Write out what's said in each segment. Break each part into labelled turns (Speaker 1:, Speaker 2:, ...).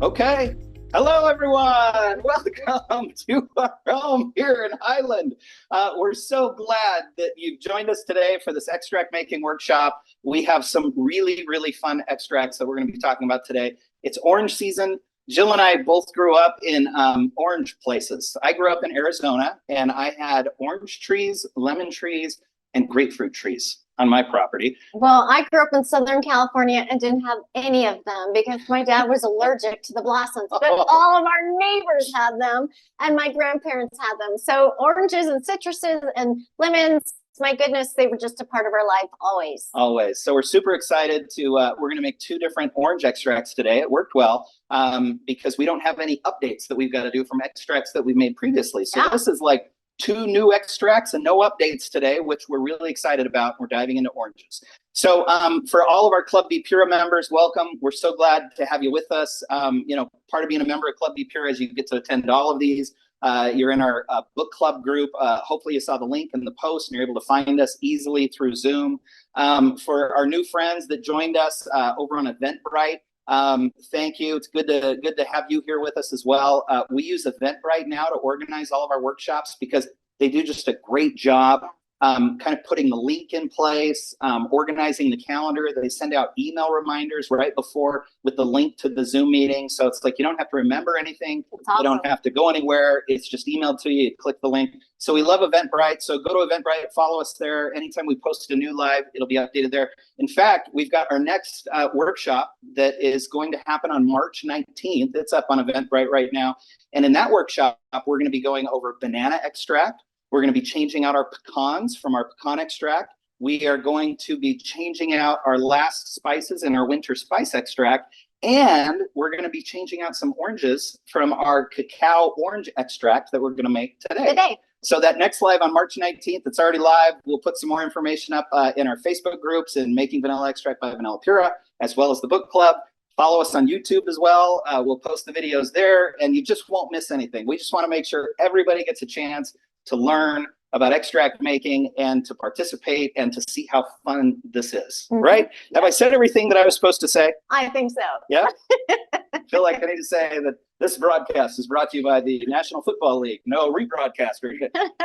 Speaker 1: Okay. Hello, everyone. Welcome to our home here in Highland. We're so glad that you've joined us today for this extract making workshop. We have some really, really fun extracts that we're going to be talking about today. It's orange season. Jill and I both grew up in orange places. I grew up in Arizona, and I had orange trees, lemon trees, and grapefruit trees on my property.
Speaker 2: Well, I grew up in Southern California and didn't have any of them because my dad was allergic to the blossoms, but all of our neighbors had them and my grandparents had them. So oranges and citruses and lemons, my goodness, they were just a part of our life always.
Speaker 1: Always. So we're super excited to, we're going to make two different orange extracts today. It worked well because we don't have any updates that we've got to do from extracts that we've made previously. So This is like two new extracts and no updates today, which we're really excited about. We're diving into oranges. So for all of our Club Be Pura members, welcome. We're so glad to have you with us. Part of being a member of Club Be Pura is you get to attend all of these. You're in our book club group. Hopefully you saw the link in the post and you're able to find us easily through Zoom. For our new friends that joined us over on Eventbrite, thank you. It's good to have you here with us as well. We use Eventbrite now to organize all of our workshops because they do just a great job kind of putting the link in place, organizing the calendar. They send out email reminders right before with the link to the Zoom meeting. So it's like you don't have to remember anything.
Speaker 2: Awesome.
Speaker 1: You don't have to go anywhere. It's just emailed to you. You click the link. So we love Eventbrite. So go to Eventbrite, follow us there. Anytime we post a new live, it'll be updated there. In fact, we've got our next workshop that is going to happen on March 19th. It's up on Eventbrite right now. And in that workshop, we're going to be going over banana extract. We're going to be changing out our pecans from our pecan extract. We are going to be changing out our last spices in our winter spice extract. And we're going to be changing out some oranges from our cacao orange extract that we're going to make today. So that next live on March 19th, it's already live. We'll put some more information up in our Facebook groups and Making Vanilla Extract by Vanilla Pura, as well as the book club. Follow us on YouTube as well. We'll post the videos there, and you just won't miss anything. We just want to make sure everybody gets a chance to learn about extract making and to participate and to see how fun this is, right? Have I said everything that I was supposed to say?
Speaker 2: I think so.
Speaker 1: Yeah? I feel like I need to say that this broadcast is brought to you by the National Football League. No rebroadcaster.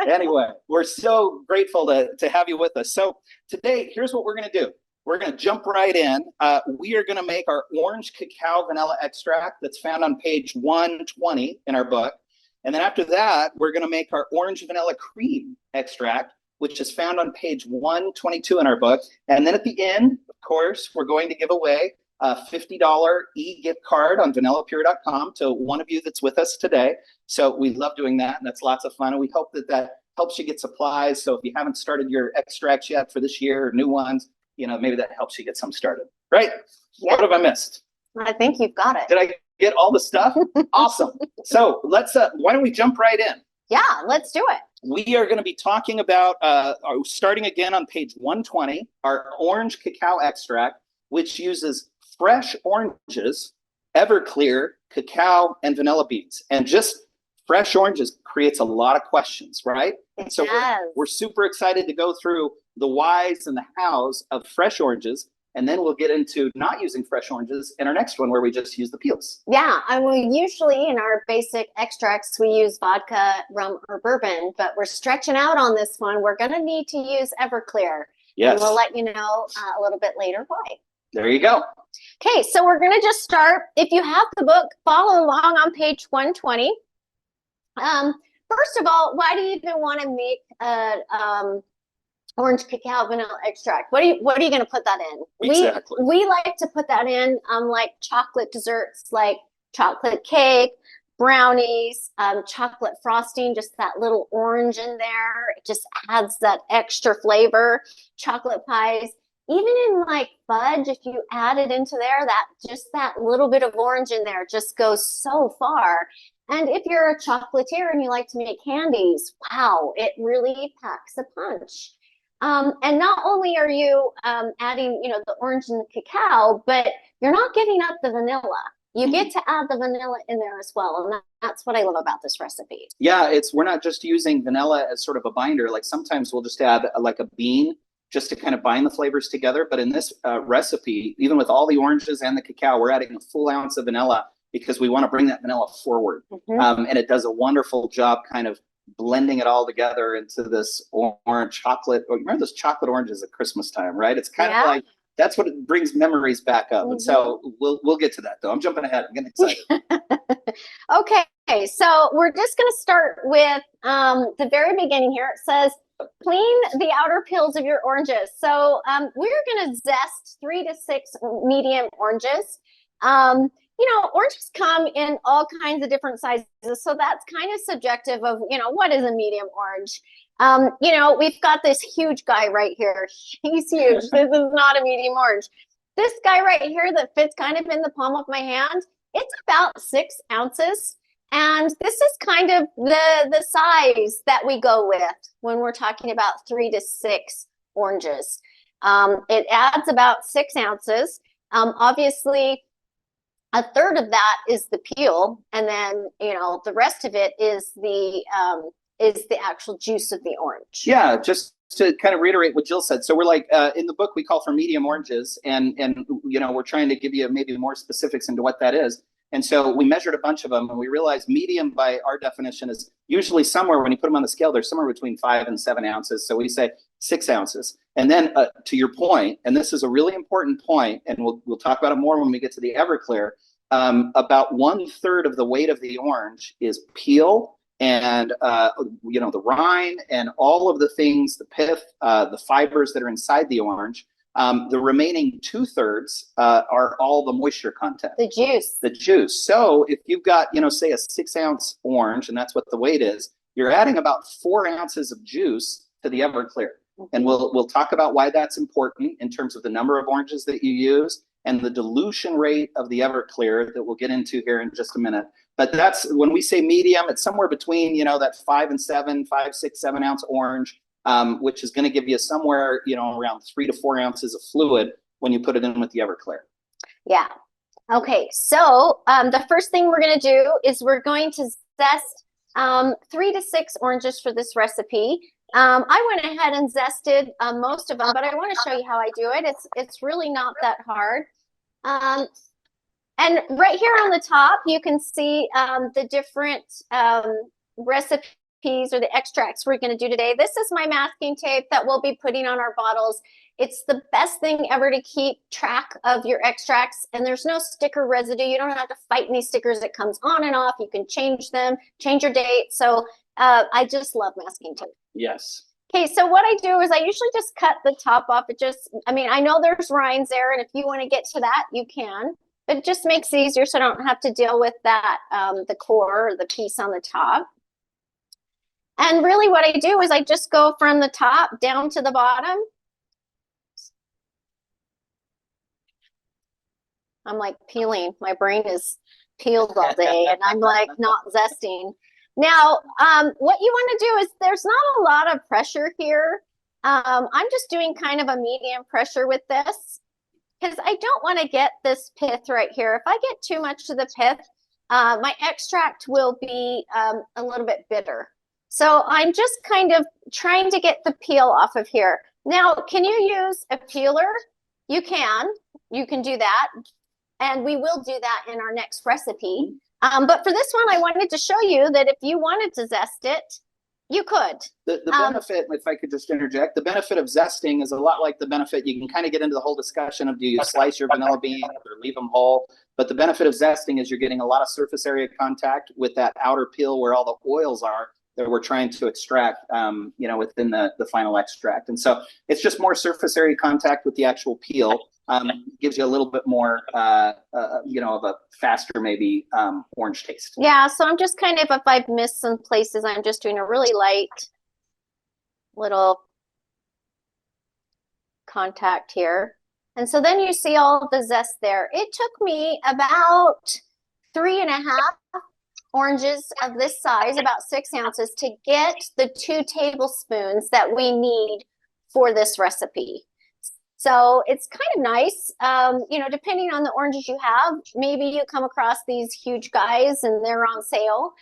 Speaker 1: Anyway, we're so grateful to have you with us. So today, here's what we're going to do. We're going to jump right in. We are going to make our orange cacao vanilla extract that's found on page 120 in our book. And then after that, we're going to make our orange vanilla cream extract, which is found on page 122 in our book. And then at the end, of course, we're going to give away a $50 e-gift card on vanillapure.com to one of you that's with us today. So we love doing that, and that's lots of fun. And we hope that that helps you get supplies. So if you haven't started your extracts yet for this year or new ones, maybe that helps you get some started, right? Yeah. What have I missed?
Speaker 2: I think you've got it.
Speaker 1: Did I get all the stuff? Awesome. So let's, why don't we jump right in?
Speaker 2: Yeah, let's do it.
Speaker 1: We are going to be talking about, starting again on page 120, our orange cacao extract, which uses fresh oranges, Everclear, cacao, and vanilla beans. And just fresh oranges creates a lot of questions, right? So we're super excited to go through the whys and the hows of fresh oranges. And then we'll get into not using fresh oranges in our next one where we just use the peels.
Speaker 2: Yeah, and we usually in our basic extracts, we use vodka, rum, or bourbon, but we're stretching out on this one. We're going to need to use Everclear.
Speaker 1: Yes.
Speaker 2: And we'll let you know a little bit later why.
Speaker 1: There you go.
Speaker 2: Okay, so we're going to just start. If you have the book, follow along on page 120. First of all, why do you even want to make orange cacao vanilla extract? What are you going to put that in?
Speaker 1: Exactly.
Speaker 2: We like to put that in like chocolate desserts, like chocolate cake, brownies, chocolate frosting, just that little orange in there. It just adds that extra flavor. Chocolate pies, even in like fudge, if you add it into there, that little bit of orange in there just goes so far. And if you're a chocolatier and you like to make candies, wow, it really packs a punch. And not only are you adding, the orange and the cacao, but you're not giving up the vanilla. You get to add the vanilla in there as well. And that's what I love about this recipe.
Speaker 1: Yeah, we're not just using vanilla as sort of a binder. Like sometimes we'll just add like a bean just to kind of bind the flavors together. But in this recipe, even with all the oranges and the cacao, we're adding a full ounce of vanilla because we want to bring that vanilla forward. And it does a wonderful job kind of blending it all together into this orange chocolate. Remember those chocolate oranges at Christmas time, right? It's kind of like, that's what it brings memories back up. And so we'll get to that though. I'm jumping ahead. I'm getting excited.
Speaker 2: Okay, so we're just going to start with the very beginning here. It says, clean the outer peels of your oranges. So we're going to zest 3 to 6 medium oranges. You know, oranges come in all kinds of different sizes, so that's kind of subjective of, you know, what is a medium orange? You know, we've got this huge guy right here. He's huge. This is not a medium orange. This guy right here that fits kind of in the palm of my hand, it's about 6 ounces. And this is kind of the size that we go with when we're talking about 3 to 6 oranges. It adds about 6 ounces. Obviously, a third of that is the peel, and then, you know, the rest of it is the actual juice of the orange.
Speaker 1: Yeah, just to kind of reiterate what Jill said. So we're like, in the book, we call for medium oranges, and you know, we're trying to give you maybe more specifics into what that is. And so we measured a bunch of them, and we realized medium by our definition is usually somewhere, when you put them on the scale, they're somewhere between 5 and 7 ounces. So we say 6 ounces. And then to your point, and this is a really important point, and we'll talk about it more when we get to the Everclear, about 1/3 of the weight of the orange is peel and, you know, the rind and all of the things, the pith, the fibers that are inside the orange. The remaining 2/3 are all the moisture content.
Speaker 2: The juice.
Speaker 1: The juice. So if you've got, you know, say a 6 ounce orange, and that's what the weight is, you're adding about 4 ounces of juice to the Everclear. And we'll talk about why that's important in terms of the number of oranges that you use and the dilution rate of the Everclear that we'll get into here in just a minute. But that's when we say medium, it's somewhere between, you know, that 5 and 7, 5, 6, 7 ounce orange, which is going to give you somewhere, you know, around 3 to 4 ounces of fluid when you put it in with the Everclear.
Speaker 2: Yeah. Okay. So the first thing we're going to do is we're going to zest 3 to 6 oranges for this recipe. I went ahead and zested most of them, but I want to show you how I do it. It's really not that hard. And right here on the top, you can see the different recipes or the extracts we're going to do today. This is my masking tape that we'll be putting on our bottles. It's the best thing ever to keep track of your extracts, and there's no sticker residue. You don't have to fight any stickers. It comes on and off. You can change them, change your date. So I just love masking tape.
Speaker 1: Yes.
Speaker 2: Okay, so what I do is I usually just cut the top off. I mean, I know there's rinds there, and if you want to get to that, you can. But it just makes it easier so I don't have to deal with that, the core or the piece on the top. And really what I do is I just go from the top down to the bottom. I'm like peeling. My brain is peeled all day, and I'm like not zesting. Now, what you want to do is there's not a lot of pressure here. I'm just doing kind of a medium pressure with this because I don't want to get this pith right here. If I get too much of the pith, my extract will be a little bit bitter. So I'm just kind of trying to get the peel off of here. Now, can you use a peeler? You can do that. And we will do that in our next recipe. But for this one, I wanted to show you that if you wanted to zest it, you could.
Speaker 1: The benefit, if I could just interject, the benefit of zesting is a lot like the benefit. You can kind of get into the whole discussion of do you slice your vanilla beans or leave them whole. But the benefit of zesting is you're getting a lot of surface area contact with that outer peel where all the oils are that we're trying to extract, you know, within the final extract. And so it's just more surface area contact with the actual peel. Gives you a little bit more, you know, of a faster maybe orange taste.
Speaker 2: Yeah, so I'm just kind of, if I've missed some places, I'm just doing a really light little contact here. And so then you see all the zest there. It took me about 3.5 oranges of this size, about 6 ounces, to get the 2 tablespoons that we need for this recipe. So it's kind of nice, you know, depending on the oranges you have. Maybe you come across these huge guys and they're on sale.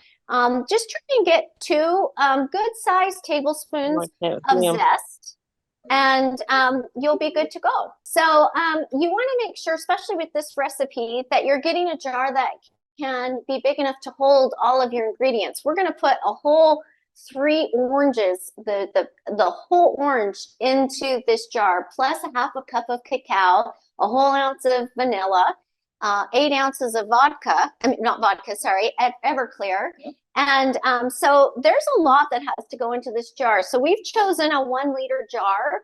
Speaker 2: Just try and get 2 good-sized tablespoons of zest, and you'll be good to go. So you want to make sure, especially with this recipe, that you're getting a jar that can be big enough to hold all of your ingredients. We're going to put a whole 3 oranges, the whole orange into this jar, plus a half a cup of cacao, a whole ounce of vanilla, 8 ounces of vodka. I mean, not vodka, sorry, Everclear. Yep. And so there's a lot that has to go into this jar. So we've chosen a 1 liter jar.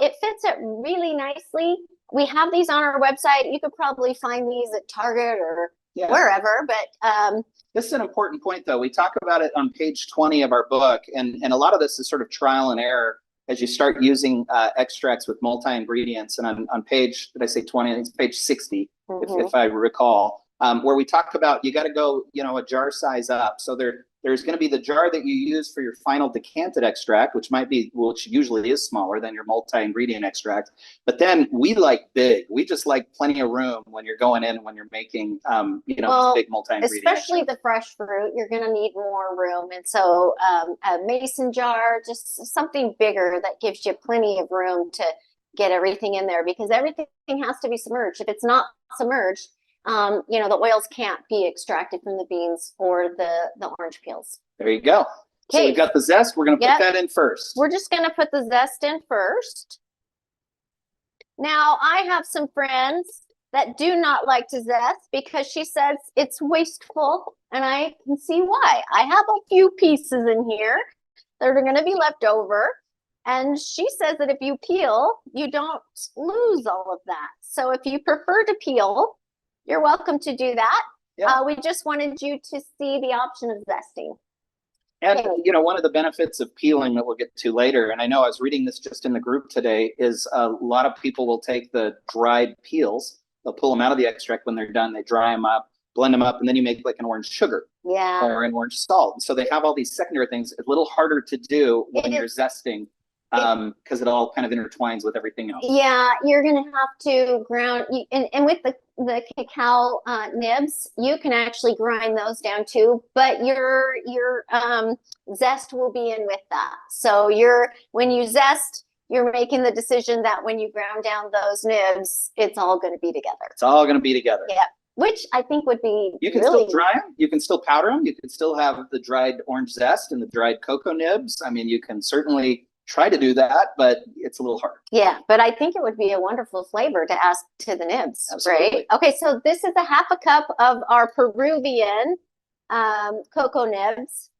Speaker 2: It fits it really nicely. We have these on our website. You could probably find these at Target or wherever, but
Speaker 1: this is an important point, though. We talk about it on page 20 of our book, and a lot of this is sort of trial and error as you start using extracts with multi-ingredients. And on page, did I say 20? I think it's page 60, if I recall, where we talk about you got to go, a jar size up. So there's going to be the jar that you use for your final decanted extract, which usually is smaller than your multi-ingredient extract. But then we like big. We just like plenty of room when you're going in, when you're making, big multi-ingredient.
Speaker 2: Especially the fresh fruit, you're going to need more room. And so a mason jar, just something bigger that gives you plenty of room to get everything in there, because everything has to be submerged. If it's not submerged, the oils can't be extracted from the beans or the orange peels.
Speaker 1: There you go. Okay. So we've got the zest. We're going to put that in first.
Speaker 2: We're just going to put the zest in first. Now, I have some friends that do not like to zest because she says it's wasteful, and I can see why. I have a few pieces in here that are going to be left over, and she says that if you peel, you don't lose all of that. So if you prefer to peel, you're welcome to do that. Yeah. We just wanted you to see the option of zesting.
Speaker 1: And, one of the benefits of peeling that we'll get to later, and I know I was reading this just in the group today, is a lot of people will take the dried peels, they'll pull them out of the extract when they're done, they dry them up, blend them up, and then you make like an orange sugar or an orange salt. So they have all these secondary things. It's a little harder to do when you're zesting, because it all kind of intertwines with everything else. Yeah, you're going to have to ground, and with the cacao nibs, you can actually grind those down too, but your zest will be in with that. So when you zest, you're making the decision that when you ground down those nibs, it's all going to be together. It's all going to be together. Yeah, which I think would be You can still dry them. You can still powder them. You can still have the dried orange zest and the dried cocoa nibs. I mean, you can certainly try to do that, but it's a little hard. Yeah, but I think it would be a wonderful flavor to add to the nibs. Absolutely. Right? Okay, so this is a half a cup of our Peruvian cocoa nibs.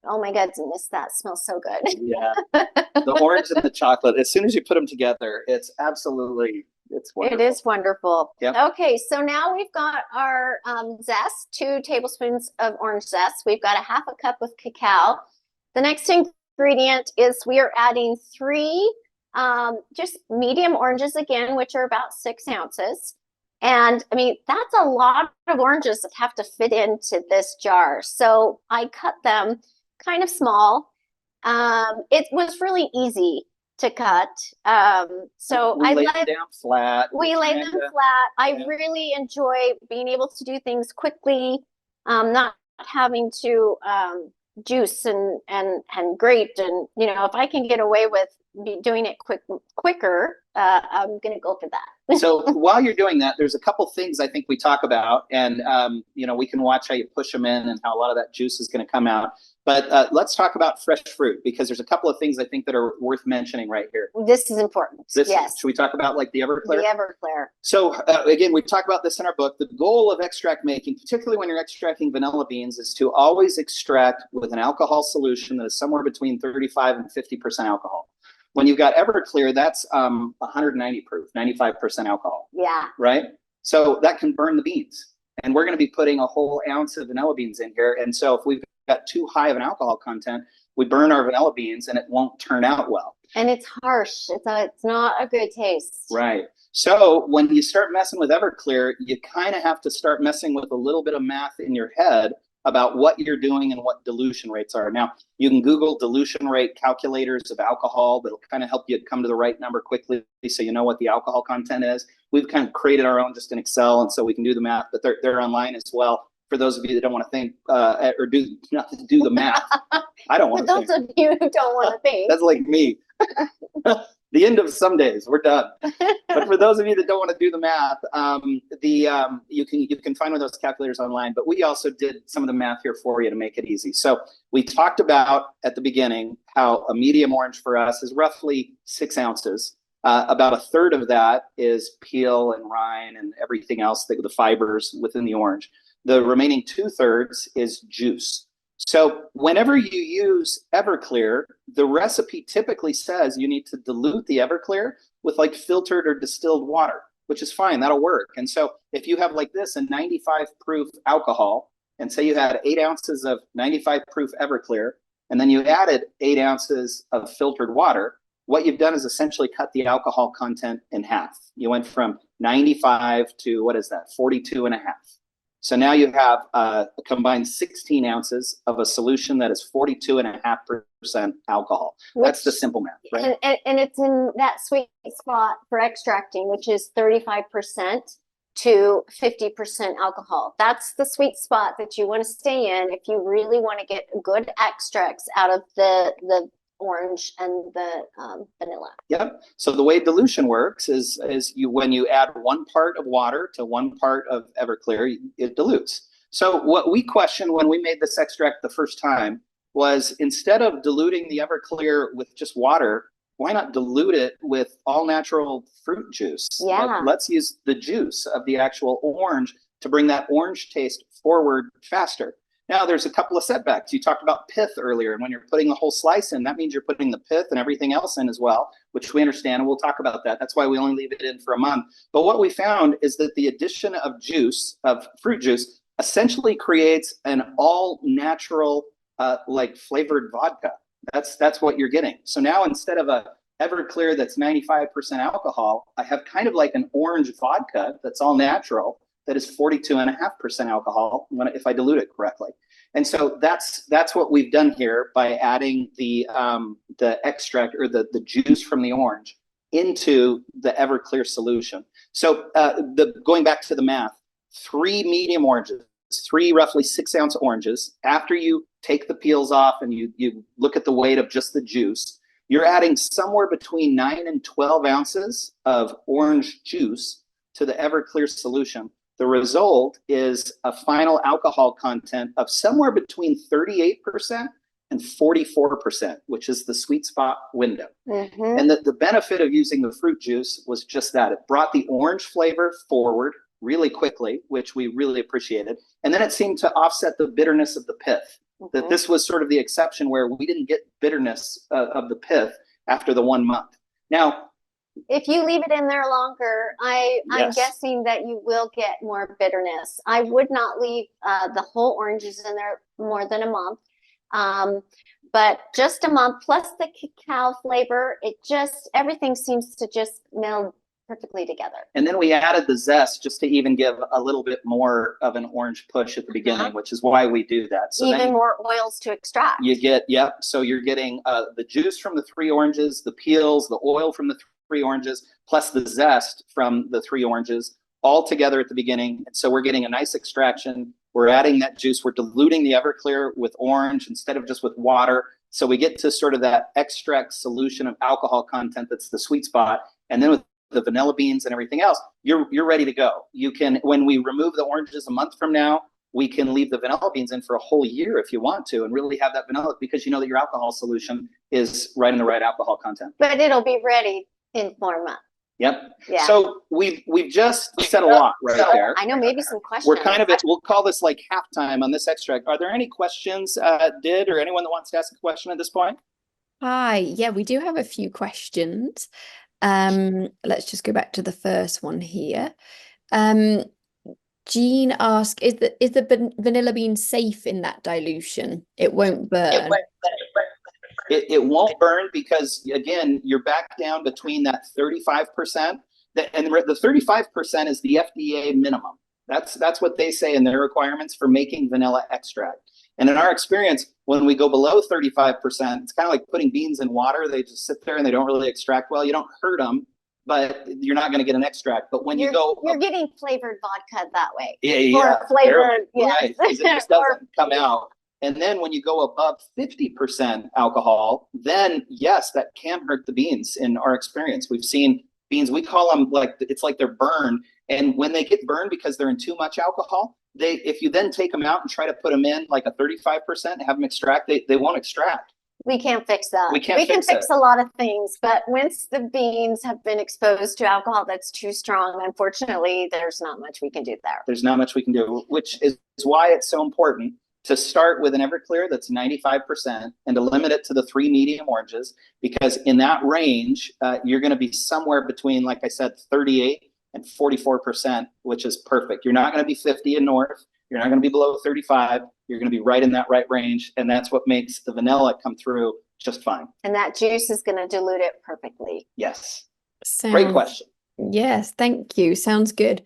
Speaker 1: Oh my goodness, that smells so good. Yeah, the orange and the chocolate, as soon as you put them together, it's wonderful. It is wonderful. Yep. Okay, so now we've got our zest, 2 tablespoons of orange zest. We've got a half a cup of cacao. The next ingredient is we are adding 3 just medium oranges again, which are about 6 ounces. And I mean, that's a lot of oranges that have to fit into this jar. So I cut them kind of small. It was really easy to cut. So I laid them down flat. We laid them flat. I really enjoy being able to do things quickly, not having to juice and grate, and if I can get away with doing it quicker, I'm gonna go for that. So while you're doing that, there's a couple things I think we talk about, and we can watch how you push them in and how a lot of that juice is going to come out. But let's talk about fresh fruit, because there's a couple of things I think that are worth mentioning right here. This is important. Yes. Should we talk about like the Everclear? The Everclear. So again, we talk about this in our book. The goal of extract making, particularly when you're extracting vanilla beans, is to always extract with an alcohol solution that is somewhere between 35 and 50% alcohol. When you've got Everclear, that's 190 proof, 95% alcohol. Yeah. Right? So that can burn the beans. And we're going to be putting a whole ounce of vanilla beans in here. And so if we've got too high of an alcohol content, we burn our vanilla beans and it won't turn out well. And it's harsh. It's not a good taste. Right. So when you start messing with Everclear, you kind of have to start messing with a little bit of math in your head about what you're doing and what dilution rates are. Now, you can Google dilution rate calculators of alcohol. That'll kind of help you come to the right number quickly so you know what the alcohol content is. We've kind of created our own just in Excel, and so we can do the math, but they're online as well. For those of you that don't want to think or do the math, I don't want to think. For those of you who don't want to think. That's like me. the end of some days. We're done. But for those of you that don't want to do the math, you can find one of those calculators online. But we also did some of the math here for you to make it easy. So we talked about at the beginning how a medium orange for us is roughly 6 ounces. About a third of that is peel and rind and everything else, the fibers within the orange. The remaining 2/3 is juice. So whenever you use Everclear, the recipe typically says you need to dilute the Everclear with like filtered or distilled water, which is fine, that'll work. And so if you have like this, a 95 proof alcohol, and say you had 8 ounces of 95 proof Everclear, and then you added 8 ounces of filtered water, what you've done is essentially cut the alcohol content in half. You went from 95 to, what is that, 42.5. So now you have a combined 16 ounces of a solution that is 42.5% alcohol. That's the simple math, right?
Speaker 2: And it's in that sweet spot for extracting, which is 35% to 50% alcohol. That's the sweet spot that you want to stay in if you really want to get good extracts out of the orange and the vanilla.
Speaker 1: Yep. So the way dilution works is when you add 1 part of water to 1 part of Everclear, it dilutes. So what we questioned when we made this extract the first time was, instead of diluting the Everclear with just water, why not dilute it with all natural fruit juice?
Speaker 2: Yeah.
Speaker 1: Let's use the juice of the actual orange to bring that orange taste forward faster. Now, there's a couple of setbacks. You talked about pith earlier, and when you're putting the whole slice in, that means you're putting the pith and everything else in as well, which we understand, and we'll talk about that. That's why we only leave it in for a month. But what we found is that the addition of juice, of fruit juice, essentially creates an all-natural, like flavored vodka. That's what you're getting. So now, instead of a Everclear that's 95% alcohol, I have kind of like an orange vodka that's all natural, that is 42.5% alcohol if I dilute it correctly. And so that's what we've done here by adding the extract, or the juice from the orange, into the Everclear solution. So going back to the math, 3 medium oranges, 3 roughly 6 ounce oranges, after you take the peels off and you look at the weight of just the juice, you're adding somewhere between 9 and 12 ounces of orange juice to the Everclear solution. The result is a final alcohol content of somewhere between 38% and 44%, which is the sweet spot window. Mm-hmm. And the benefit of using the fruit juice was just that. It brought the orange flavor forward really quickly, which we really appreciated. And then it seemed to offset the bitterness of the pith. Mm-hmm. That this was sort of the exception where we didn't get bitterness of the pith after the 1 month. Now,
Speaker 2: if you leave it in there longer, I'm guessing that you will get more bitterness. I would not leave the whole oranges in there more than a month. But just a month, plus the cacao flavor, everything seems to just meld perfectly together.
Speaker 1: And then we added the zest just to even give a little bit more of an orange push at the beginning, which is why we do that. So
Speaker 2: even more oils to extract.
Speaker 1: You get, so you're getting the juice from the 3 oranges, the peels, the oil from the 3 oranges, plus the zest from the 3 oranges, all together at the beginning. And so we're getting a nice extraction. We're adding that juice. We're diluting the Everclear with orange instead of just with water. So we get to sort of that extract solution of alcohol content that's the sweet spot. And then with the vanilla beans and everything else, you're ready to go. You can, when we remove the oranges a month from now, we can leave the vanilla beans in for a whole year if you want to, and really have that vanilla, because you know that your alcohol solution is right in the right alcohol content.
Speaker 2: But it'll be ready in 4 months.
Speaker 1: Yep. Yeah. So we've just said a lot right there.
Speaker 2: I know, maybe some questions.
Speaker 1: We're kind of we'll call this like halftime on this extract. Are there any questions, Did, or anyone that wants to ask a question at this point?
Speaker 3: Hi. Yeah, we do have a few questions. Let's just go back to the first one here. Jean asked, is the vanilla bean safe in that dilution? It won't burn.
Speaker 1: It won't burn because, again, you're back down between that 35%. And the 35% is the FDA minimum. That's what they say in their requirements for making vanilla extract. And in our experience, when we go below 35%, it's kind of like putting beans in water. They just sit there and they don't really extract well. You don't hurt them, but you're not going to get an extract. But when you're
Speaker 2: getting flavored vodka that way.
Speaker 1: Yeah.
Speaker 2: Or flavored,
Speaker 1: right, because it just doesn't come out. And then when you go above 50% alcohol, then yes, that can hurt the beans in our experience. We've seen beans, we call them like, it's like they're burned. And when they get burned because they're in too much alcohol, if you then take them out and try to put them in like a 35% and have them extract, they won't extract.
Speaker 2: We can't fix that.
Speaker 1: We can
Speaker 2: fix
Speaker 1: it.
Speaker 2: a lot of things, but once the beans have been exposed to alcohol that's too strong, unfortunately, there's not much we can do there.
Speaker 1: There's not much we can do, which is why it's so important to start with an Everclear that's 95% and to limit it to the 3 medium oranges, because in that range, you're going to be somewhere between, like I said, 38 and 44%, which is perfect. You're not going to be 50 in north. You're not going to be below 35. You're going to be right in that right range. And that's what makes the vanilla come through just fine.
Speaker 2: And that juice is going to dilute it perfectly.
Speaker 1: Yes. Great question.
Speaker 3: Yes, thank you. Sounds good.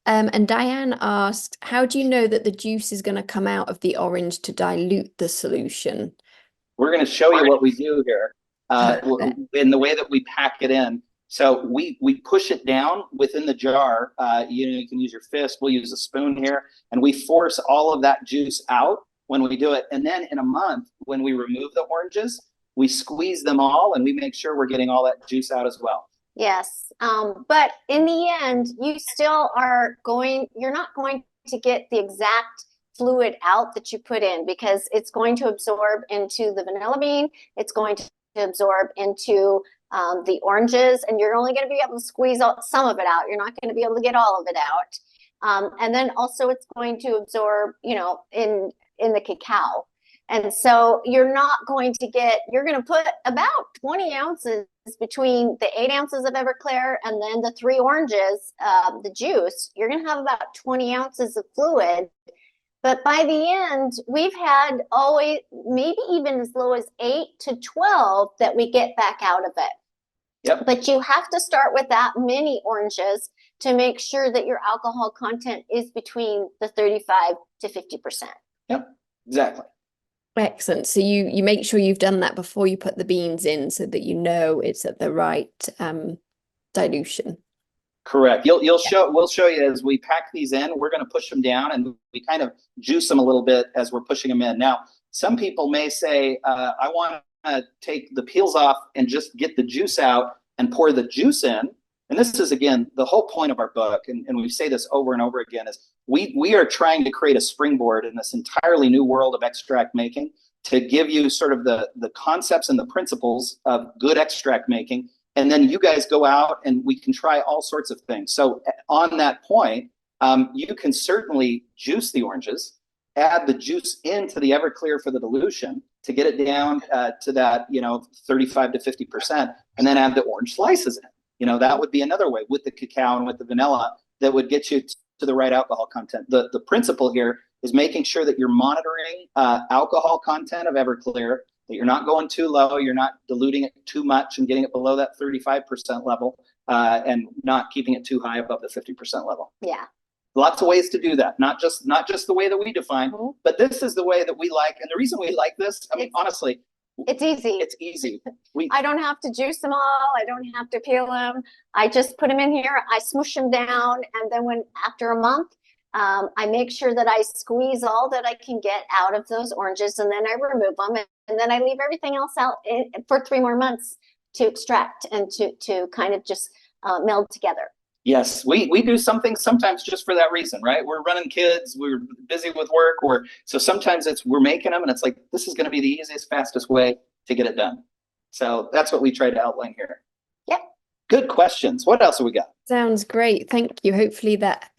Speaker 3: And Diane asked, how do you know that the juice is going to come out of the orange to dilute the solution?
Speaker 1: We're going to show you what we do here in the way that we pack it in. So we push it down within the jar. You can use your fist. We'll use a spoon here. And we force all of that juice out when we do it. And then in a month, when we remove the oranges, we squeeze them all and we make sure we're getting all that juice out as well.
Speaker 2: Yes. But in the end, you still you're not going to get the exact fluid out that you put in, because it's going to absorb into the vanilla bean. It's going to absorb into the oranges, and you're only going to be able to squeeze some of it out. You're not going to be able to get all of it out. And then also it's going to absorb, in the cacao. And so you're going to put about 20 ounces between the 8 ounces of Everclear and then the 3 oranges, the juice. You're going to have about 20 ounces of fluid. But by the end, we've had always maybe even as low as 8 to 12 that we get back out of it.
Speaker 1: Yep.
Speaker 2: But you have to start with that many oranges to make sure that your alcohol content is between the 35 to 50%.
Speaker 1: Yep, exactly.
Speaker 3: Excellent. So you make sure you've done that before you put the beans in, so that you know it's at the right dilution.
Speaker 1: Correct. We'll show you as we pack these in. We're going to push them down and we kind of juice them a little bit as we're pushing them in. Now, some people may say, I want to take the peels off and just get the juice out and pour the juice in. And this is, again, the whole point of our book, and we say this over and over again, is we are trying to create a springboard in this entirely new world of extract making to give you sort of the concepts and the principles of good extract making. And then you guys go out and we can try all sorts of things. So on that point, you can certainly juice the oranges, add the juice into the Everclear for the dilution to get it down to that, 35 to 50%, and then add the orange slices in. That would be another way with the cacao and with the vanilla that would get you to the right alcohol content. The principle here is making sure that you're monitoring alcohol content of Everclear, that you're not going too low, you're not diluting it too much and getting it below that 35% level, and not keeping it too high above the 50% level.
Speaker 2: Yeah.
Speaker 1: Lots of ways to do that. Not just the way that we define, but this is the way that we like. And the reason we like this, honestly,
Speaker 2: it's easy.
Speaker 1: It's easy.
Speaker 2: I don't have to juice them all. I don't have to peel them. I just put them in here. I smoosh them down. And then after a month, I make sure that I squeeze all that I can get out of those oranges, and then I remove them. And then I leave everything else out for 3 more months to extract and to kind of just meld together.
Speaker 1: Yes, we do something sometimes just for that reason, right? We're running kids, we're busy with work, so sometimes we're making them and it's like, this is going to be the easiest, fastest way to get it done. So that's what we try to outline here.
Speaker 2: Yep.
Speaker 1: Good questions. What else have we got?
Speaker 3: Sounds great. Thank you. Hopefully that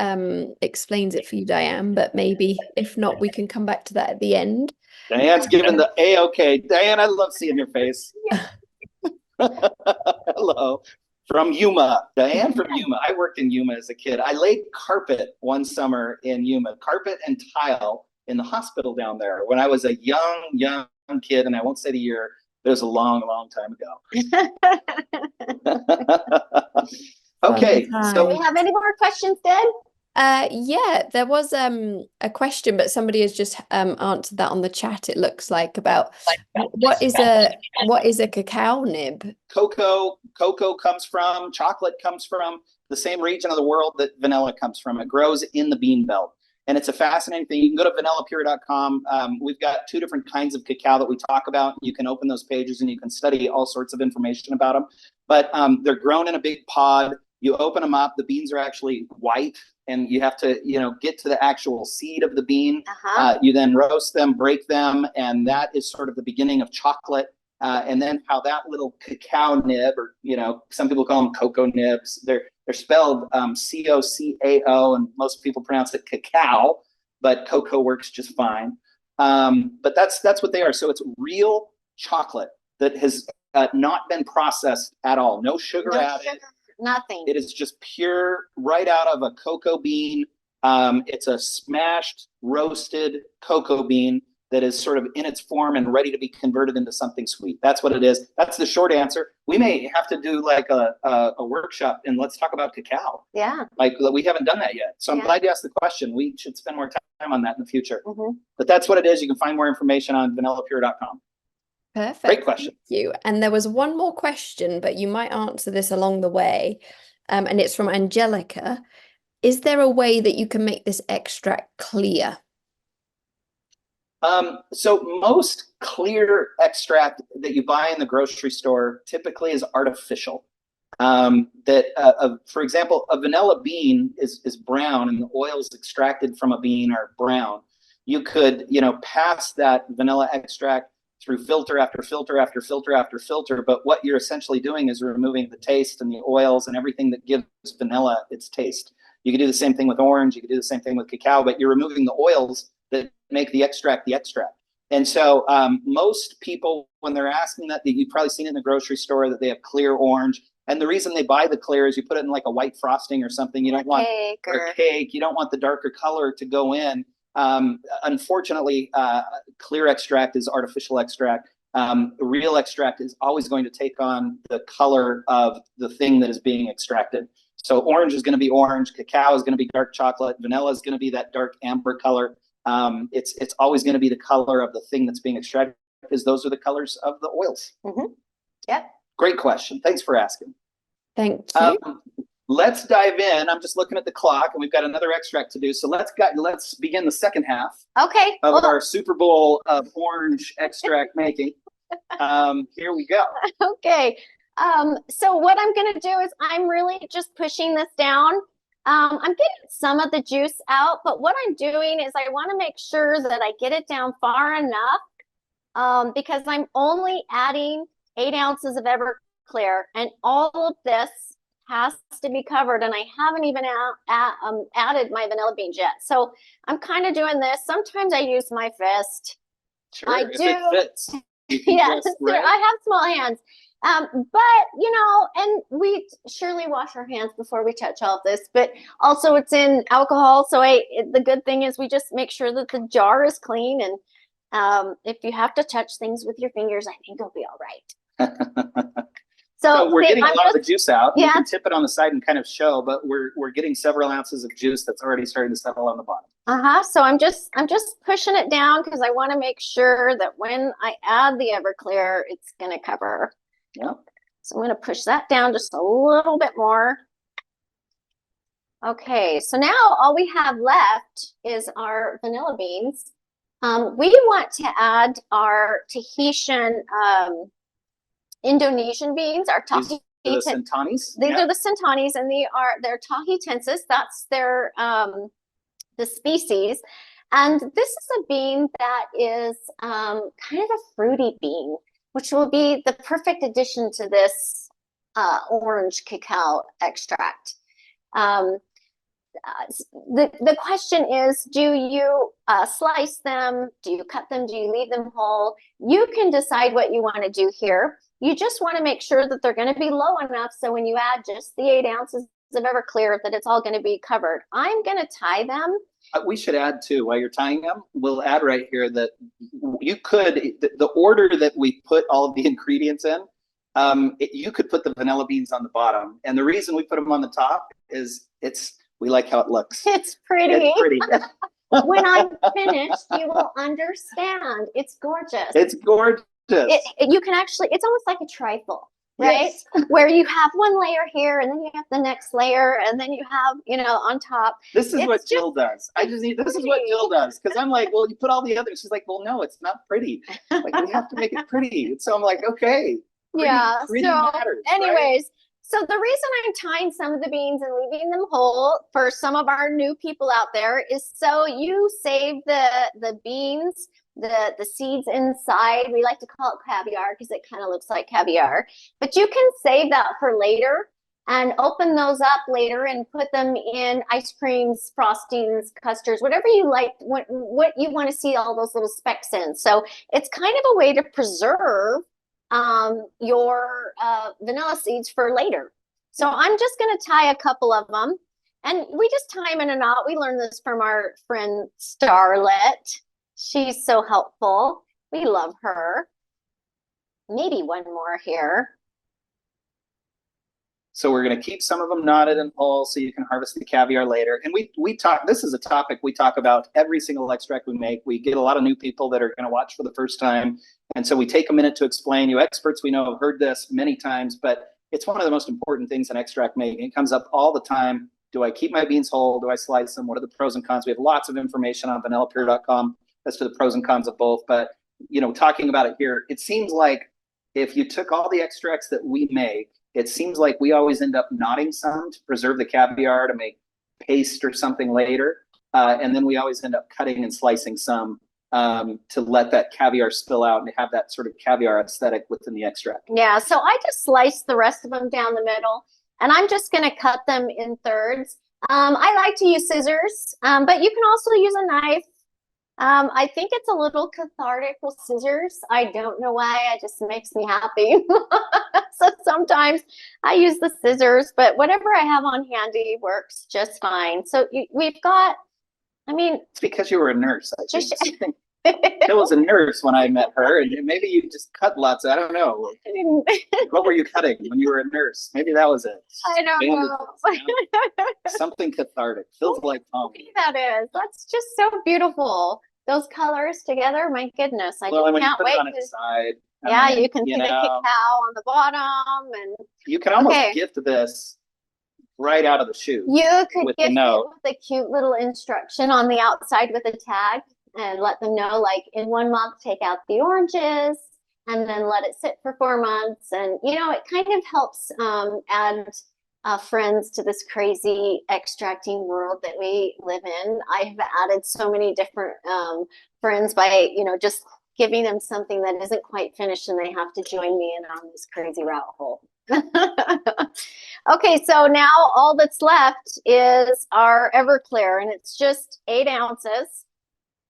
Speaker 3: explains it for you, Diane, but maybe if not, we can come back to that at the end.
Speaker 1: Diane's giving the A-OK. Diane, I love seeing your face. Hello. From Yuma. Diane from Yuma. I worked in Yuma as a kid. I laid carpet one summer in Yuma, carpet and tile in the hospital down there when I was a young kid, and I won't say the year. It was a long time ago. Okay.
Speaker 2: Do we have any more questions, Deb?
Speaker 3: Yeah, there was a question, but somebody has just answered that on the chat, it looks like, about what is a cacao nib?
Speaker 1: Cocoa comes from, chocolate comes from the same region of the world that vanilla comes from. It grows in the bean belt. And it's a fascinating thing. You can go to vanillapure.com. We've got 2 different kinds of cacao that we talk about. You can open those pages and you can study all sorts of information about them. But they're grown in a big pod. You open them up. The beans are actually white, and you have to, get to the actual seed of the bean. You then roast them, break them, and that is sort of the beginning of chocolate. And then how that little cacao nib, or some people call them cocoa nibs. They're spelled C-O-C-A-O, and most people pronounce it cacao, but cocoa works just fine. But that's what they are. So it's real chocolate that has not been processed at all. No sugar added.
Speaker 2: Nothing.
Speaker 1: It is just pure, right out of a cocoa bean. It's a smashed, roasted cocoa bean that is sort of in its form and ready to be converted into something sweet. That's what it is. That's the short answer. We may have to do like a workshop and let's talk about cacao.
Speaker 2: Yeah.
Speaker 1: Like we haven't done that yet. So I'm glad you asked the question. We should spend more time on that in the future. But that's what it is. You can find more information on vanillapure.com.
Speaker 3: Perfect.
Speaker 1: Great question.
Speaker 3: Thank you. And there was one more question, but you might answer this along the way. And it's from Angelica. Is there a way that you can make this extract clear?
Speaker 1: So most clear extract that you buy in the grocery store typically is artificial. For example, a vanilla bean is brown, and the oils extracted from a bean are brown. You could, pass that vanilla extract through filter after filter after filter after filter, but what you're essentially doing is removing the taste and the oils and everything that gives vanilla its taste. You could do the same thing with orange, you could do the same thing with cacao, but you're removing the oils that make the extract. And so most people, when they're asking that, you've probably seen it in the grocery store that they have clear orange. And the reason they buy the clear is you put it in like a white frosting or something. You don't want or cake. You don't want the darker color to go in. Unfortunately, clear extract is artificial extract. Real extract is always going to take on the color of the thing that is being extracted. So orange is going to be orange. Cacao is going to be dark chocolate. Vanilla is going to be that dark amber color. It's always going to be the color of the thing that's being extracted, because those are the colors of the oils.
Speaker 2: Yep.
Speaker 1: Great question. Thanks for asking.
Speaker 3: Thank you.
Speaker 1: Let's dive in. I'm just looking at the clock, and we've got another extract to do. So let's begin the second half of our Super Bowl of orange extract making. Here we go.
Speaker 2: Okay. So what I'm going to do is I'm really just pushing this down. I'm getting some of the juice out, but what I'm doing is I want to make sure that I get it down far enough, because I'm only adding 8 ounces of Everclear, and all of this has to be covered, and I haven't even added my vanilla beans yet. So I'm kind of doing this. Sometimes I use my fist.
Speaker 1: Sure,
Speaker 2: I
Speaker 1: if
Speaker 2: do.
Speaker 1: it fits.
Speaker 2: Yes, I have small hands. But and we surely wash our hands before we touch all of this, but also it's in alcohol. So the good thing is we just make sure that the jar is clean. And if you have to touch things with your fingers, I think it'll be all right.
Speaker 1: So we're getting a lot of the juice out.
Speaker 2: Yeah.
Speaker 1: You can tip it on the side and kind of show, but we're getting several ounces of juice that's already starting to settle on the bottom.
Speaker 2: So I'm just pushing it down because I want to make sure that when I add the Everclear, it's going to cover.
Speaker 1: Yeah.
Speaker 2: So I'm going to push that down just a little bit more. Okay, so now all we have left is our vanilla beans. We want to add our Tahitian Indonesian beans, our Tahitian.
Speaker 1: The Centanis?
Speaker 2: These are the Centanis, and they're Tahitensis. That's their the species. And this is a bean that is kind of a fruity bean, which will be the perfect addition to this orange cacao extract. The question is, do you slice them? Do you cut them? Do you leave them whole? You can decide what you want to do here. You just want to make sure that they're going to be low enough so when you add just the 8 ounces of Everclear, that it's all going to be covered. I'm going to tie them.
Speaker 1: We should add too, while you're tying them, we'll add right here that you could, the order that we put all of the ingredients in, you could put the vanilla beans on the bottom. And the reason we put them on the top is we like how it looks.
Speaker 2: It's pretty.
Speaker 1: It's pretty.
Speaker 2: When I'm finished, you will understand. It's gorgeous.
Speaker 1: It's gorgeous.
Speaker 2: You can actually, it's almost like a trifle. right?
Speaker 1: Yes.
Speaker 2: Where you have one layer here and then you have the next layer and then you have, on top.
Speaker 1: This is
Speaker 2: It's
Speaker 1: what
Speaker 2: just-
Speaker 1: Jill does. This is what
Speaker 2: pretty.
Speaker 1: Jill does. Because I'm like, well, you put all the others. She's like, well, no, it's not pretty. Like, we have to make it pretty. And so I'm like, okay. Pretty
Speaker 2: So
Speaker 1: matters, right?
Speaker 2: anyways, so the reason I'm tying some of the beans and leaving them whole for some of our new people out there is so you save the beans, the seeds inside. We like to call it caviar because it kind of looks like caviar, but you can save that for later and open those up later and put them in ice creams, frostings, custards, whatever you like, what you want to see all those little specks in. So it's kind of a way to preserve your vanilla seeds for later. So I'm just going to tie a couple of them, and we just tie them in a knot. We learned this from our friend Starlet. She's so helpful. We love her. Maybe one more here.
Speaker 1: So we're going to keep some of them knotted and whole so you can harvest the caviar later. And we talk, this is a topic we talk about every single extract we make. We get a lot of new people that are going to watch for the first time. And so we take a minute to explain. You experts we know have heard this many times, but it's one of the most important things in extract making. It comes up all the time. Do I keep my beans whole? Do I slice them? What are the pros and cons? We have lots of information on vanillapure.com as to the pros and cons of both. But, talking about it here, it seems like if you took all the extracts that we make, it seems like we always end up knotting some to preserve the caviar to make paste or something later. And then we always end up cutting and slicing some to let that caviar spill out and have that sort of caviar aesthetic within the extract.
Speaker 2: Yeah, so I just sliced the rest of them down the middle, and I'm just going to cut them in thirds. I like to use scissors, but you can also use a knife. I think it's a little cathartic with scissors. I don't know why, it just makes me happy. So sometimes I use the scissors, but whatever I have on handy works just fine. So we've got,
Speaker 1: it's because you were a nurse. I
Speaker 2: just
Speaker 1: think. Jill was a nurse when I met her, and maybe you just cut lots. I don't know. What were you cutting when you were a nurse? Maybe that was it.
Speaker 2: I don't know.
Speaker 1: Something cathartic. Feels like home.
Speaker 2: That is. That's just so beautiful. Those colors together, my goodness. I
Speaker 1: Well, and when you
Speaker 2: can't
Speaker 1: put
Speaker 2: wait
Speaker 1: it on its side.
Speaker 2: Yeah, you can put a cacao on the bottom, and
Speaker 1: you can almost gift this right out of the chute.
Speaker 2: You could
Speaker 1: with
Speaker 2: gift
Speaker 1: the note.
Speaker 2: it with a cute little instruction on the outside with a tag and let them know, like, in 1 month, take out the oranges and then let it sit for 4 months. And, it kind of helps add friends to this crazy extracting world that we live in. I've added so many different friends by, just giving them something that isn't quite finished and they have to join me in on this crazy rabbit hole. Okay, so now all that's left is our Everclear, and it's just 8 ounces.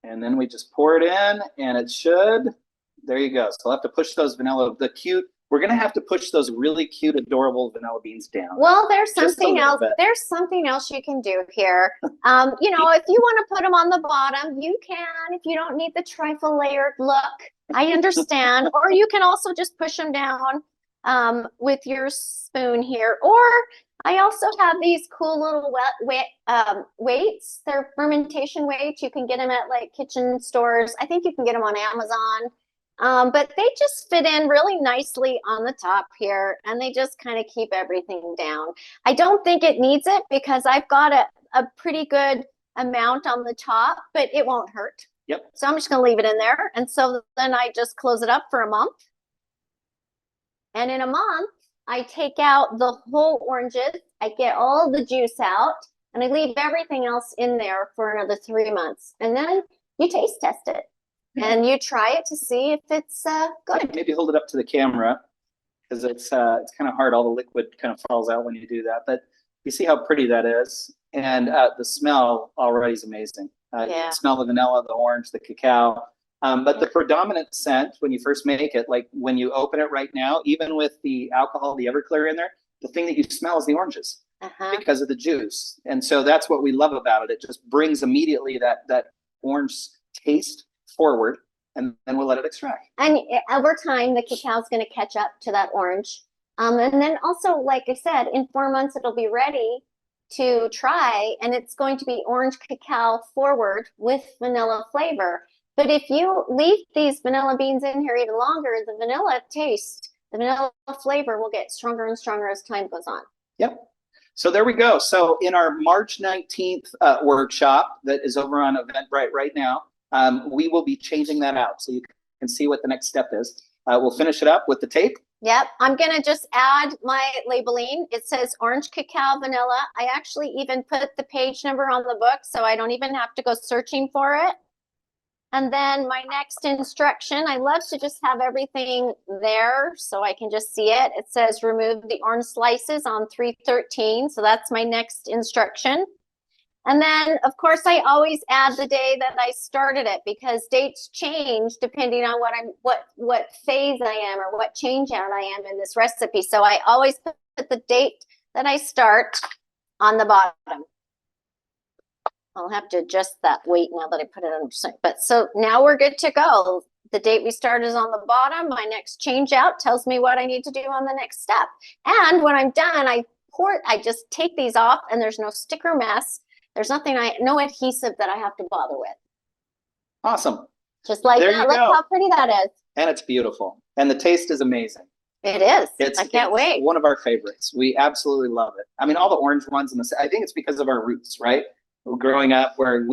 Speaker 1: And then we just pour it in, and it should, there you go. So we'll have to push those we're going to have to push those really cute, adorable vanilla beans down.
Speaker 2: Well, there's something else. There's something else you can do here. If you want to put them on the bottom, you can. If you don't need the trifle layered look, I understand. Or you can also just push them down with your spoon here. Or I also have these cool little weights. They're fermentation weights. You can get them at like kitchen stores. I think you can get them on Amazon. But they just fit in really nicely on the top here, and they just kind of keep everything down. I don't think it needs it because I've got a pretty good amount on the top, but it won't hurt.
Speaker 1: Yep.
Speaker 2: So I'm just going to leave it in there. And so then I just close it up for a month. And in a month, I take out the whole oranges. I get all the juice out, and I leave everything else in there for another 3 months. And then you taste test it. And you try it to see if it's good.
Speaker 1: Maybe hold it up to the camera because it's kind of hard. All the liquid kind of falls out when you do that. But you see how pretty that is. And the smell already is amazing. You can smell the vanilla, the orange, the cacao. But the predominant scent when you first make it, like when you open it right now, even with the alcohol, the Everclear in there, the thing that you smell is the oranges because of the juice. And so that's what we love about it. It just brings immediately that orange taste forward, and then we'll let it extract.
Speaker 2: And over time, the cacao is going to catch up to that orange. And then also, like I said, in 4 months, it'll be ready to try, and it's going to be orange cacao forward with vanilla flavor. But if you leave these vanilla beans in here even longer, the vanilla taste the vanilla flavor will get stronger and stronger as time goes on.
Speaker 1: Yep. So there we go. So in our March 19th workshop that is over on Eventbrite right now, we will be changing that out so you can see what the next step is. We'll finish it up with the tape.
Speaker 2: Yep, I'm gonna just add my labeling. It says Orange Cacao Vanilla. I actually even put the page number on the book, so I don't even have to go searching for it. And then my next instruction, I love to just have everything there so I can just see it. It says remove the orange slices on 3/13. So that's my next instruction. And then, of course, I always add the day that I started it because dates change depending on what phase I am or what change out I am in this recipe. So I always put the date that I start on the bottom. I'll have to adjust that weight now that I put it on percent. But so now we're good to go. The date we start is on the bottom. My next change out tells me what I need to do on the next step. And when I'm done, I just take these off and there's no sticker mess. There's no adhesive that I have to bother with.
Speaker 1: Awesome.
Speaker 2: Just like
Speaker 1: There
Speaker 2: that.
Speaker 1: you
Speaker 2: Look
Speaker 1: go.
Speaker 2: how pretty that is.
Speaker 1: And it's beautiful. And the taast is amazing.
Speaker 2: It is. I can't wait.
Speaker 1: One of our favorites. We absolutely love it. I mean, all the orange ones I think it's because of our roots, right? Growing up where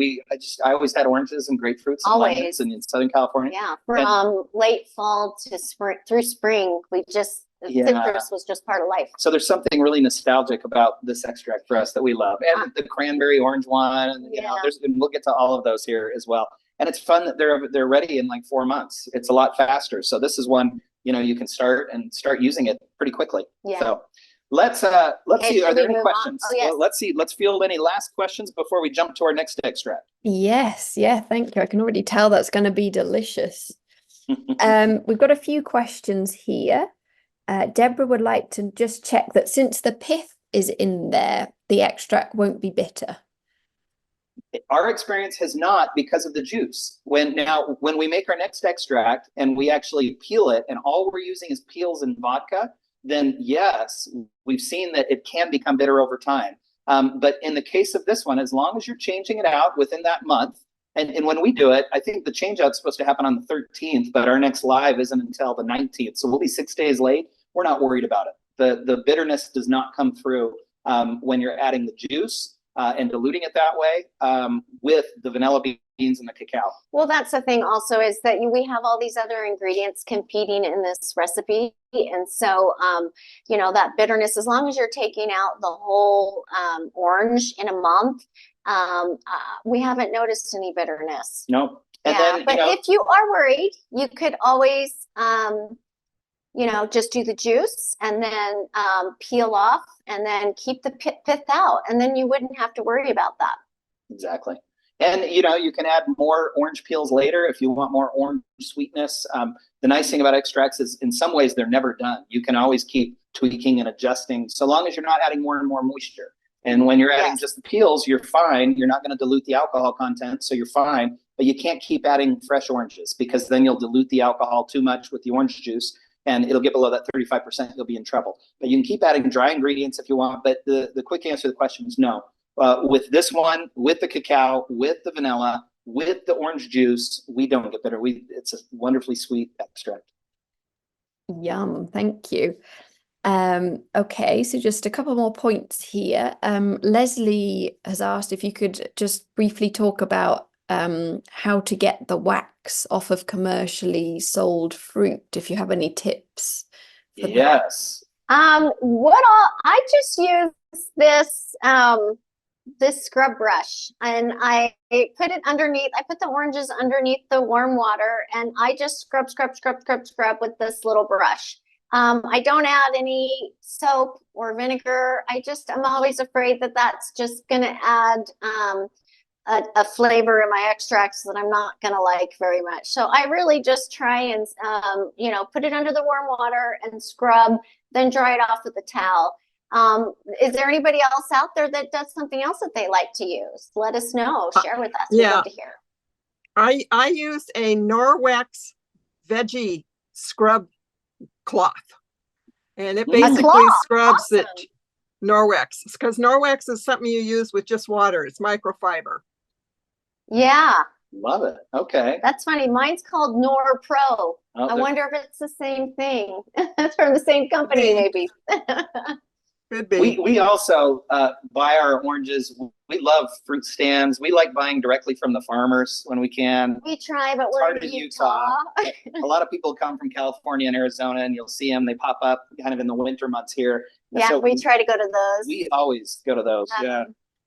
Speaker 1: I always had oranges and grapefruits and lemons in Southern California.
Speaker 2: Yeah, from late fall to spring through spring, citrus was just part of life.
Speaker 1: So there's something really nostalgic about this extract for us that we love, and the cranberry orange one. And, and we'll get to all of those here as well. And it's fun that they're ready in like 4 months. It's a lot faster. So this is one you can start using it pretty quickly. Yeah. So let's see. Are there any questions?
Speaker 2: Oh, yes.
Speaker 1: Well, let's see. Let's field any last questions before we jump to our next extract.
Speaker 3: Yes. Yeah. Thank you. I can already tell that's going to be delicious. We've got a few questions here. Deborah would like to just check that since the pith is in there, the extract won't be bitter.
Speaker 1: Our experience has not because of the juice. When we make our next extract and we actually peel it and all we're using is peels and vodka, then yes, we've seen that it can become bitter over time. But in the case of this one, as long as you're changing it out within that month, and when we do it, I think the change out is supposed to happen on the 13th, but our next live isn't until the 19th. So we'll be 6 days late. We're not worried about it. The bitterness does not come through when you're adding the juice and diluting it that way with the vanilla beans and the cacao. Well,
Speaker 2: that's the thing also is that we have all these other ingredients competing in this recipe. And so, that bitterness, as long as you're taking out the whole orange in a month, we haven't noticed any bitterness.
Speaker 1: Nope.
Speaker 2: And then, but if you are worried, you could always just do the juice and then peel off and then keep the pith out. And then you wouldn't have to worry about that.
Speaker 1: Exactly. And, you can add more orange peels later if you want more orange sweetness. The nice thing about extracts is in some ways they're never done. You can always keep tweaking and adjusting so long as you're not adding more and more moisture. And when you're adding just the peels, you're fine. You're not going to dilute the alcohol content, so you're fine. But you can't keep adding fresh oranges because then you'll dilute the alcohol too much with the orange juice. And it'll get below that 35%, you'll be in trouble. But you can keep adding dry ingredients if you want. But the quick answer to the question is no. With this one, with the cacao, with the vanilla, with the orange juice, we don't get bitter. It's a wonderfully sweet extract.
Speaker 3: Yum, thank you. Okay, so just a couple more points here. Leslie has asked if you could just briefly talk about how to get the wax off of commercially sold fruit, if you have any tips for
Speaker 1: yes
Speaker 2: that. I just use this scrub brush and I put it underneath. I put the oranges underneath the warm water and I just scrub with this little brush. I don't add any soap or vinegar. I'm always afraid that that's just going to add a flavor in my extracts that I'm not going to like very much. So I really just try and, put it under the warm water and scrub, then dry it off with a towel. Is there anybody else out there that does something else that they like to use? Let us know. Share with us. We'd love to hear.
Speaker 4: I use a Norwex veggie scrub cloth. And it basically scrubs it. Norwex, because Norwex is something you use with just water. It's microfiber.
Speaker 2: Yeah.
Speaker 1: Love it. Okay.
Speaker 2: That's funny. Mine's called Nor Pro.
Speaker 1: Oh,
Speaker 2: I
Speaker 1: there-
Speaker 2: wonder if it's the same thing. It's from the same company, maybe.
Speaker 4: Could be.
Speaker 1: we also buy our oranges. We love fruit stands. We like buying directly from the farmers when we can.
Speaker 2: We try, but
Speaker 1: It's
Speaker 2: we're
Speaker 1: hard
Speaker 2: in
Speaker 1: in
Speaker 2: Utah.
Speaker 1: A lot of people come from California and Arizona, and you'll see them. They pop up kind of in the winter months here. And
Speaker 2: Yeah,
Speaker 1: so
Speaker 2: we try to go to those.
Speaker 1: we always go to those. Yeah.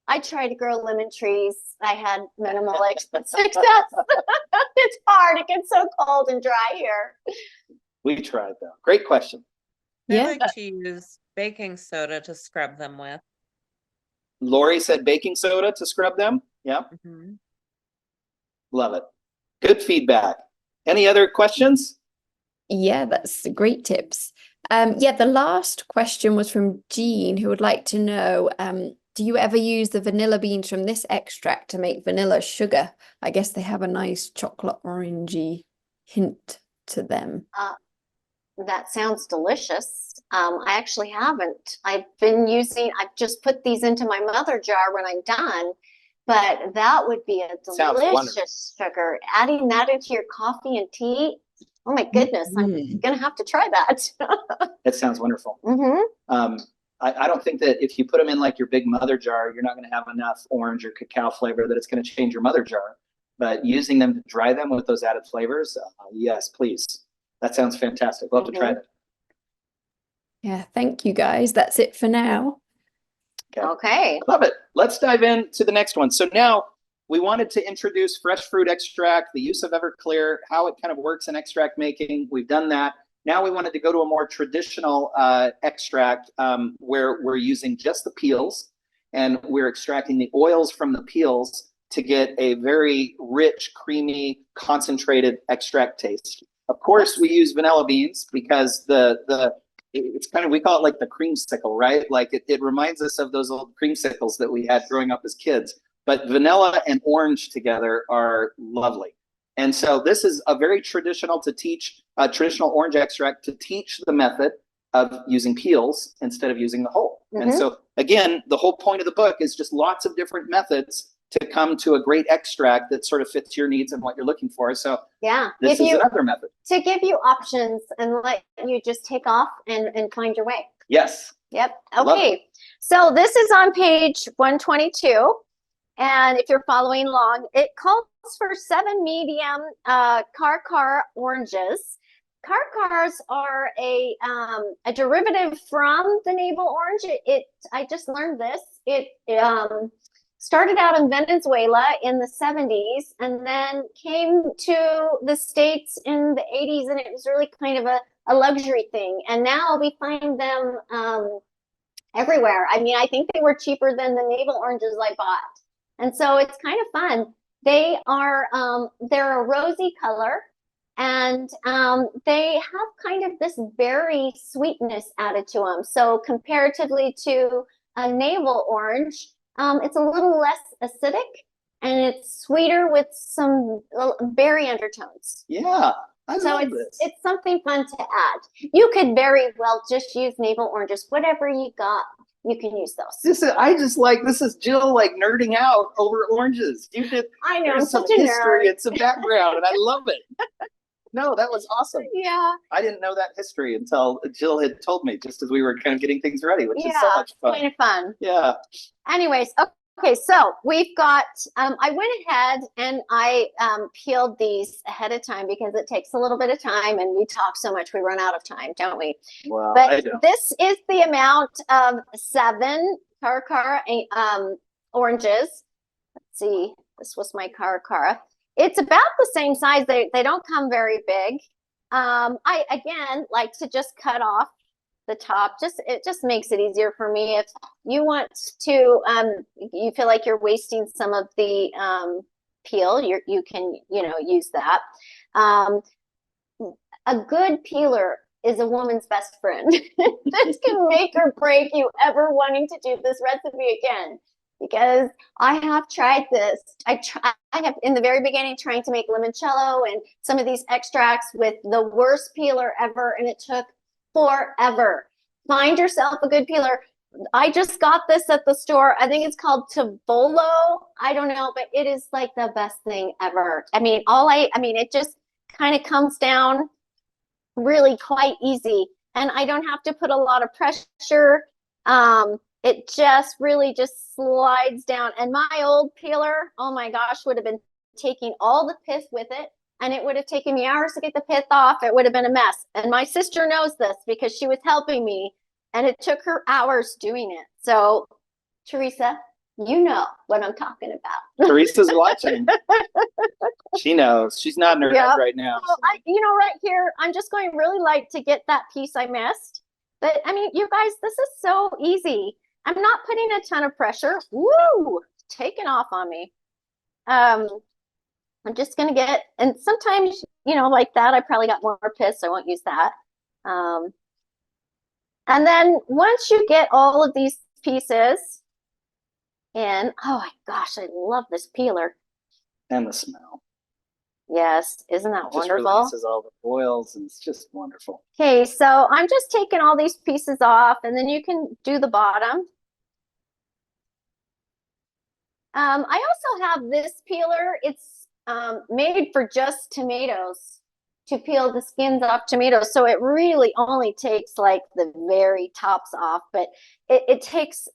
Speaker 2: I tried to grow lemon trees. I had minimal success. It's hard. It gets so cold and dry here.
Speaker 1: We tried though. Great question.
Speaker 5: I
Speaker 3: Yeah.
Speaker 5: like to use baking soda to scrub them with.
Speaker 1: Lori said baking soda to scrub them. Yeah.
Speaker 5: Mhm.
Speaker 1: Love it. Good feedback. Any other questions?
Speaker 3: Yeah, that's great tips. Yeah, the last question was from Jean, who would like to know, do you ever use the vanilla beans from this extract to make vanilla sugar? I guess they have a nice chocolate orangey hint to them.
Speaker 2: That sounds delicious. I actually haven't. I've just put these into my mother jar when I'm done, but that would be a
Speaker 1: Sounds wonderful.
Speaker 2: delicious sugar. Adding that into your coffee and tea. Oh my goodness, I'm gonna have to try that.
Speaker 1: It sounds wonderful.
Speaker 2: Mm-hmm.
Speaker 1: I don't think that if you put them in like your big mother jar, you're not going to have enough orange or cacao flavor that it's going to change your mother jar. But using them to dry them with those added flavors, yes, please. That sounds fantastic. Love to try that.
Speaker 3: Yeah, thank you guys. That's it for now.
Speaker 2: Okay.
Speaker 1: Love it. Let's dive into the next one. So now we wanted to introduce fresh fruit extract, the use of Everclear, how it kind of works in extract making. We've done that. Now we wanted to go to a more traditional extract where we're using just the peels and we're extracting the oils from the peels to get a very rich, creamy, concentrated extract taste. Of course, we use vanilla beans because it's kind of, we call it like the creamsicle, right? Like it reminds us of those old creamsicles that we had growing up as kids. But vanilla and orange together are lovely. And so this is a very traditional orange extract to teach the method of using peels instead of using the whole. And so again, the whole point of the book is just lots of different methods to come to a great extract that sort of fits your needs and what you're looking for. So
Speaker 2: Yeah.
Speaker 1: this is another method.
Speaker 2: To give you options and let you just take off and find your way.
Speaker 1: Yes.
Speaker 2: Yep.
Speaker 1: Love
Speaker 2: Okay. So this is on page 122. And if you're following along, it calls for 7 medium Car oranges. Car are a derivative from the navel orange. I just learned this. It started out in Venezuela in the 70s and then came to the States in the 80s, and it was really kind of a luxury thing. And now we find them everywhere. I mean, I think they were cheaper than the navel oranges I bought. And so it's kind of fun. They are, they're a rosy color, and they have kind of this berry sweetness added to them. So comparatively to a navel orange, it's a little less acidic and it's sweeter with some berry undertones.
Speaker 1: Yeah. I love this.
Speaker 2: It's something fun to add. You could very well just use navel oranges, whatever you got. You can use those.
Speaker 1: This is Jill like nerding out over oranges.
Speaker 2: I know, I'm
Speaker 1: There's some
Speaker 2: such a
Speaker 1: history
Speaker 2: nerd.
Speaker 1: and some background, and I love it. No, that was awesome.
Speaker 2: Yeah.
Speaker 1: I didn't know that history until Jill had told me just as we were kind of getting things ready, which is so much fun.
Speaker 2: Kind of fun.
Speaker 1: Yeah.
Speaker 2: Anyways, okay, so we've got, I went ahead and I peeled these ahead of time because it takes a little bit of time and we talk so much we run out of time, don't we?
Speaker 1: Well, I
Speaker 2: But
Speaker 1: don't.
Speaker 2: this is the amount of 7 Car oranges. Let's see, this was my Car. It's about the same size. They don't come very big. I, again, like to just cut off the top. It just makes it easier for me. If you want to, you feel like you're wasting some of the peel, you can, use that. A good peeler is a woman's best friend. This can make or break you ever wanting to do this recipe again. Because I have tried this. I have in the very beginning trying to make limoncello and some of these extracts with the worst peeler ever, and it took forever. Find yourself a good peeler. I just got this at the store. I think it's called Tavolo. I don't know, but it is like the best thing ever. I mean, it just kind of comes down really quite easy. And I don't have to put a lot of pressure. It just really just slides down. And my old peeler, oh my gosh, would have been taking all the pith with it. And it would have taken me hours to get the pith off. It would have been a mess. And my sister knows this because she was helping me. And it took her hours doing it. So, Teresa, you know what I'm talking about.
Speaker 1: Teresa's watching. She knows. She's nodding her head right now.
Speaker 2: So right here, I'm just going really light to get that piece I missed. But I mean, you guys, this is so easy. I'm not putting a ton of pressure. Woo! Taking off on me. I'm just gonna get, and sometimes, like that, I probably got more pith, so I won't use that. And then once you get all of these pieces in, oh my gosh, I love this peeler.
Speaker 1: And the smell.
Speaker 2: Yes, isn't that
Speaker 1: It just
Speaker 2: wonderful?
Speaker 1: releases all the oils, and it's just wonderful.
Speaker 2: Okay, so I'm just taking all these pieces off, and then you can do the bottom. I also have this peeler. It's made for just tomatoes, to peel the skins off tomatoes. So it really only takes like the very tops off, but it takes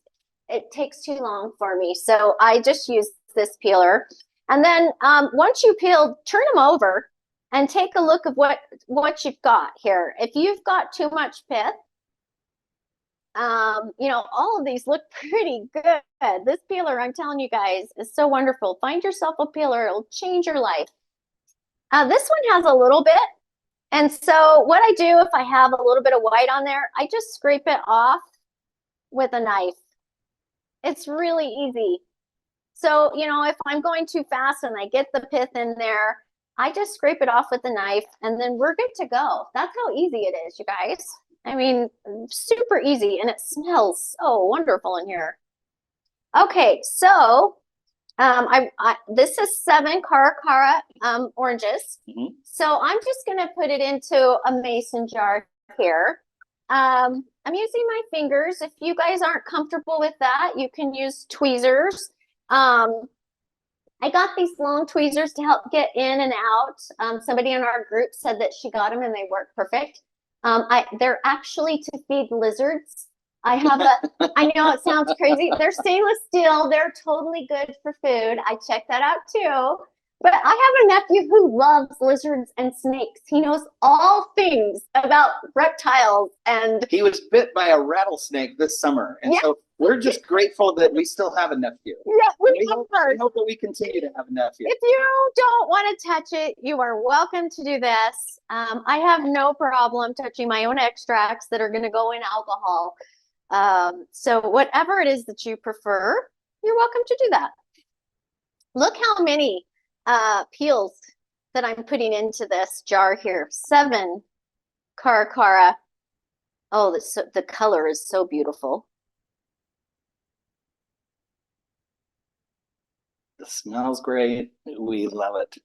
Speaker 2: too long for me. So I just use this peeler. And then once you peel, turn them over and take a look of what you've got here. If you've got too much pith, all of these look pretty good. This peeler, I'm telling you guys, is so wonderful. Find yourself a peeler. It'll change your life. This one has a little bit. And so what I do if I have a little bit of white on there, I just scrape it off with a knife. It's really easy. So, if I'm going too fast and I get the pith in there, I just scrape it off with a knife and then we're good to go. That's how easy it is, you guys. I mean, super easy, and it smells so wonderful in here. Okay, so this is 7 Caracara oranges. So I'm just gonna put it into a mason jar here. I'm using my fingers. If you guys aren't comfortable with that, you can use tweezers. I got these long tweezers to help get in and out. Somebody in our group said that she got them and they work perfect. They're actually to feed lizards. I know it sounds crazy. They're stainless steel. They're totally good for food. I checked that out too. But I have a nephew who loves lizards and snakes. He knows all things about reptiles, and
Speaker 1: he was bit by a rattlesnake this summer. And so we're just grateful that we still have a nephew.
Speaker 2: Yeah, we
Speaker 1: hope that we continue to have a nephew.
Speaker 2: If you don't want to touch it, you are welcome to do this. I have no problem touching my own extracts that are going to go in alcohol. So whatever it is that you prefer, you're welcome to do that. Look how many peels that I'm putting into this jar here. 7 Caracara. Oh, the color is so beautiful.
Speaker 1: The smell's great. We love it.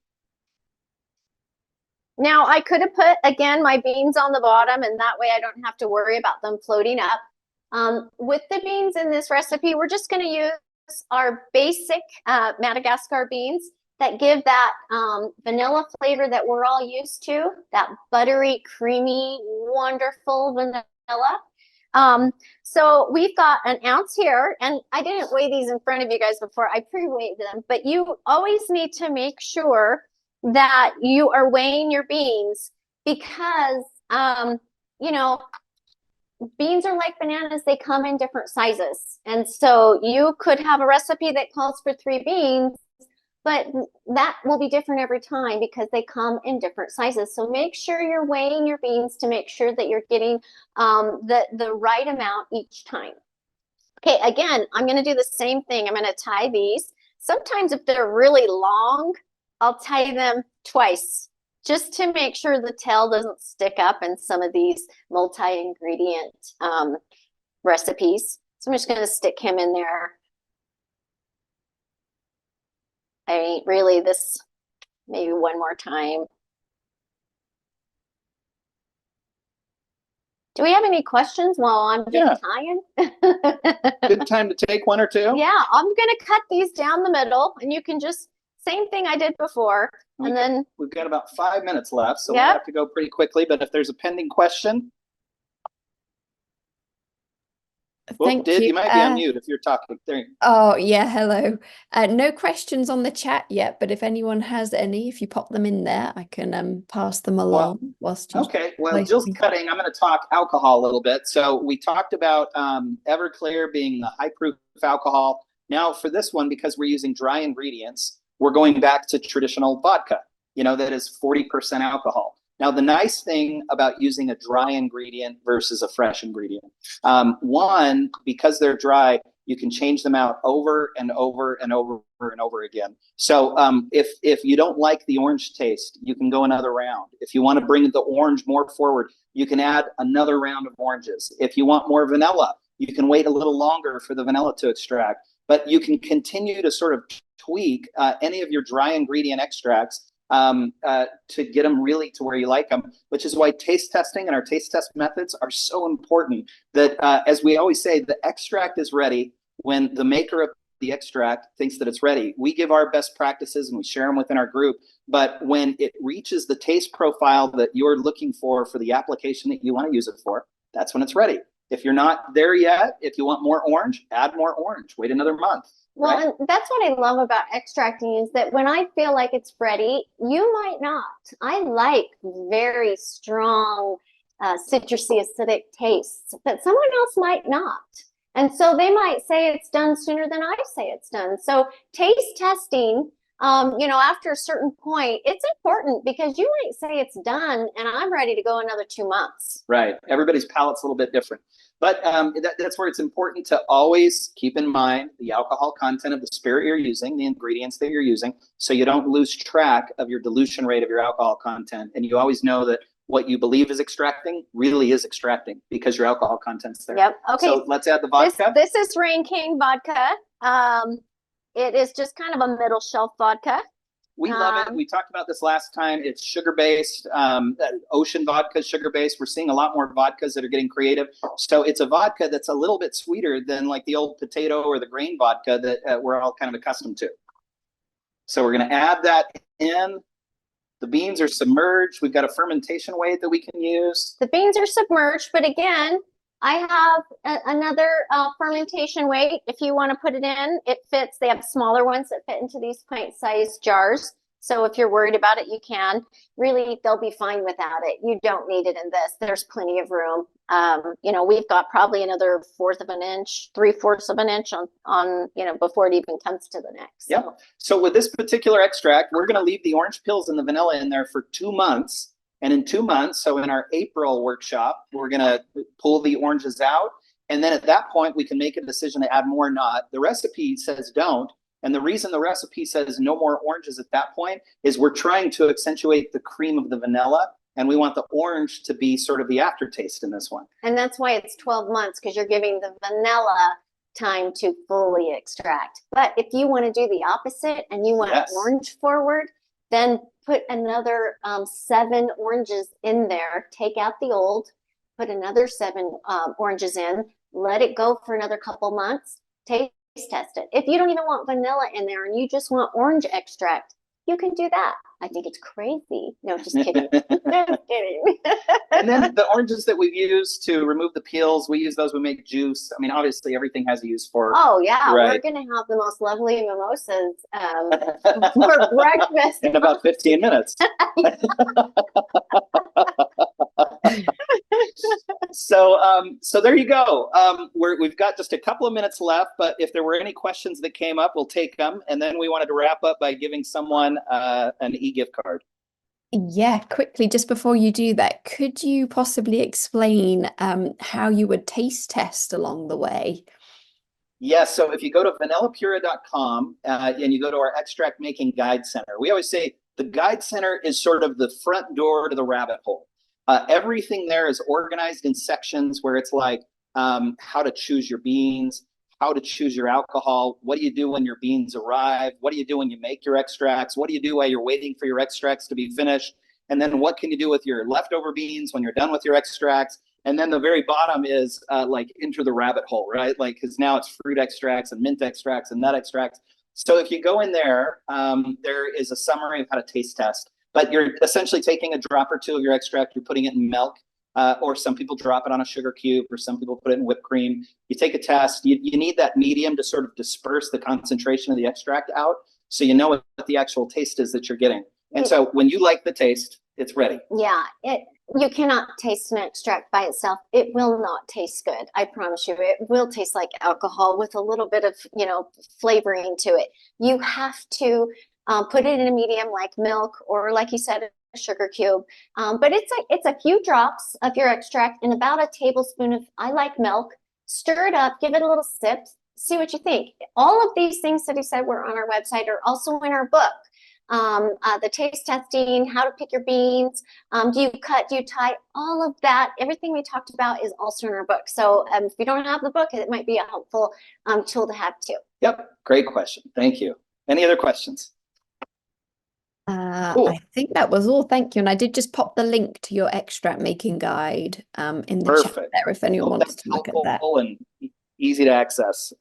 Speaker 2: Now I could have put, again, my beans on the bottom, and that way I don't have to worry about them floating up. With the beans in this recipe, we're just going to use our basic Madagascar beans that give that vanilla flavor that we're all used to, that buttery, creamy, wonderful vanilla. So we've got an ounce here, and I didn't weigh these in front of you guys before. I pre-weighed them, but you always need to make sure that you are weighing your beans because, beans are like bananas. They come in different sizes. And so you could have a recipe that calls for 3 beans, but that will be different every time because they come in different sizes. So make sure you're weighing your beans to make sure that you're getting the right amount each time. Okay, again, I'm going to do the same thing. I'm going to tie these. Sometimes if they're really long, I'll tie them twice just to make sure the tail doesn't stick up in some of these multi-ingredient recipes. So I'm just going to stick him in there. I mean, really, this maybe one more time. Do we have any questions while I'm just
Speaker 1: Yeah.
Speaker 2: tying?
Speaker 1: Good time to take one or two.
Speaker 2: Yeah, I'm gonna cut these down the middle, and you can just same thing I did before, and then
Speaker 1: We've got about 5 minutes left, so we'll
Speaker 2: Yep.
Speaker 1: have to go pretty quickly. But if there's a pending question,
Speaker 3: Thank
Speaker 1: Did
Speaker 3: you.
Speaker 1: you might be on mute if you're talking. There you
Speaker 3: Oh, yeah, hello. No questions on the chat yet, but if anyone has any, if you pop them in there, I can pass them along whilst you
Speaker 1: Okay, well,
Speaker 3: place
Speaker 1: Jill's
Speaker 3: them.
Speaker 1: cutting. I'm going to talk alcohol a little bit. So we talked about Everclear being the high proof alcohol. Now for this one, because we're using dry ingredients, we're going back to traditional vodka, that is 40% alcohol. Now, the nice thing about using a dry ingredient versus a fresh ingredient, one, because they're dry, you can change them out over and over and over and over again. So if you don't like the orange taste, you can go another round. If you want to bring the orange more forward, you can add another round of oranges. If you want more vanilla, you can wait a little longer for the vanilla to extract. But you can continue to sort of tweak any of your dry ingredient extracts to get them really to where you like them, which is why taste testing and our taste test methods are so important. That as we always say, the extract is ready when the maker of the extract thinks that it's ready. We give our best practices and we share them within our group, but when it reaches the taste profile that you're looking for the application that you want to use it for, that's when it's ready. If you're not there yet, if you want more orange, add more orange, wait another month.
Speaker 2: well,
Speaker 1: Right?
Speaker 2: and that's what I love about extracting is that when I feel like it's ready, you might not. I like very strong citrusy acidic tastes, but someone else might not. And so they might say it's done sooner than I say it's done. So taste testing, after a certain point, it's important because you might say it's done and I'm ready to go another 2 months.
Speaker 1: Right. Everybody's palate's a little bit different. But that's where it's important to always keep in mind the alcohol content of the spirit you're using, the ingredients that you're using, so you don't lose track of your dilution rate of your alcohol content. And you always know that what you believe is extracting really is extracting because your alcohol content's there.
Speaker 2: Yep. Okay.
Speaker 1: So let's add the vodka.
Speaker 2: This is Rain King vodka. It is just kind of a middle shelf vodka.
Speaker 1: We love it. We talked about this last time. It's sugar-based. Ocean vodka is sugar-based. We're seeing a lot more vodkas that are getting creative. So it's a vodka that's a little bit sweeter than like the old potato or the grain vodka that we're all kind of accustomed to. So we're going to add that in. The beans are submerged. We've got a fermentation weight that we can use.
Speaker 2: The beans are submerged, but again, I have another fermentation weight. If you want to put it in, it fits. They have smaller ones that fit into these pint-sized jars. So if you're worried about it, you can. Really, they'll be fine without it. You don't need it in this. There's plenty of room. We've got probably another 1/4 of an inch, 3/4 of an inch on before it even comes to the next.
Speaker 1: Yeah. So with this particular extract, we're going to leave the orange pills and the vanilla in there for 2 months. And in 2 months, so in our April workshop, we're going to pull the oranges out. And then at that point, we can make a decision to add more or not. The recipe says don't. And the reason the recipe says no more oranges at that point is we're trying to accentuate the cream of the vanilla. And we want the orange to be sort of the aftertaste in this one.
Speaker 2: And that's why it's 12 months, because you're giving the vanilla time to fully extract. But if you want to do the opposite and you want orange forward, then put another 7 oranges in there, take out the old, put another 7 oranges in, let it go for another couple months, taste test it. If you don't even want vanilla in there and you just want orange extract, you can do that. I think it's crazy. No, just kidding. Just kidding.
Speaker 1: And then the oranges that we've used to remove the peels, we use those, we make juice. I mean, obviously everything has a use for.
Speaker 2: Oh yeah,
Speaker 1: right.
Speaker 2: We're going to have the most lovely mimosas for breakfast.
Speaker 1: In about 15 minutes. So there you go. We've got just a couple of minutes left, but if there were any questions that came up, we'll take them. And then we wanted to wrap up by giving someone an e-gift card.
Speaker 3: Yeah, quickly, just before you do that, could you possibly explain how you would taste test along the way?
Speaker 1: Yes, so if you go to vanillapura.com and you go to our extract making guide center, we always say the guide center is sort of the front door to the rabbit hole. Everything there is organized in sections where it's like how to choose your beans, how to choose your alcohol, what do you do when your beans arrive, what do you do when you make your extracts, what do you do while you're waiting for your extracts to be finished, and then what can you do with your leftover beans when you're done with your extracts. And then the very bottom is like enter the rabbit hole, right? Like, because now it's fruit extracts and mint extracts and nut extracts. So if you go in there, there is a summary of how to taste test. But you're essentially taking a drop or two of your extract, you're putting it in milk, or some people drop it on a sugar cube, or some people put it in whipped cream. You take a test. You need that medium to sort of disperse the concentration of the extract out, so you know what the actual taste is that you're getting. And so when you like the taste, it's ready.
Speaker 2: Yeah, you cannot taste an extract by itself. It will not taste good. I promise you. It will taste like alcohol with a little bit of, flavoring to it. You have to put it in a medium like milk, or like you said, a sugar cube. But it's a few drops of your extract and about a tablespoon of, I like milk. Stir it up, give it a little sip, see what you think. All of these things that he said were on our website are also in our book. The taste testing, how to pick your beans, do you cut, do you tie, all of that, everything we talked about is also in our book. So if you don't have the book, it might be a helpful tool to have too.
Speaker 1: Yep, great question. Thank you. Any other questions? Cool.
Speaker 3: I think that was all. Thank you. And I did just pop the link to your extract making guide in the chat
Speaker 1: Perfect.
Speaker 3: there if anyone wants
Speaker 1: That's
Speaker 3: to look at that.
Speaker 1: helpful and easy to access.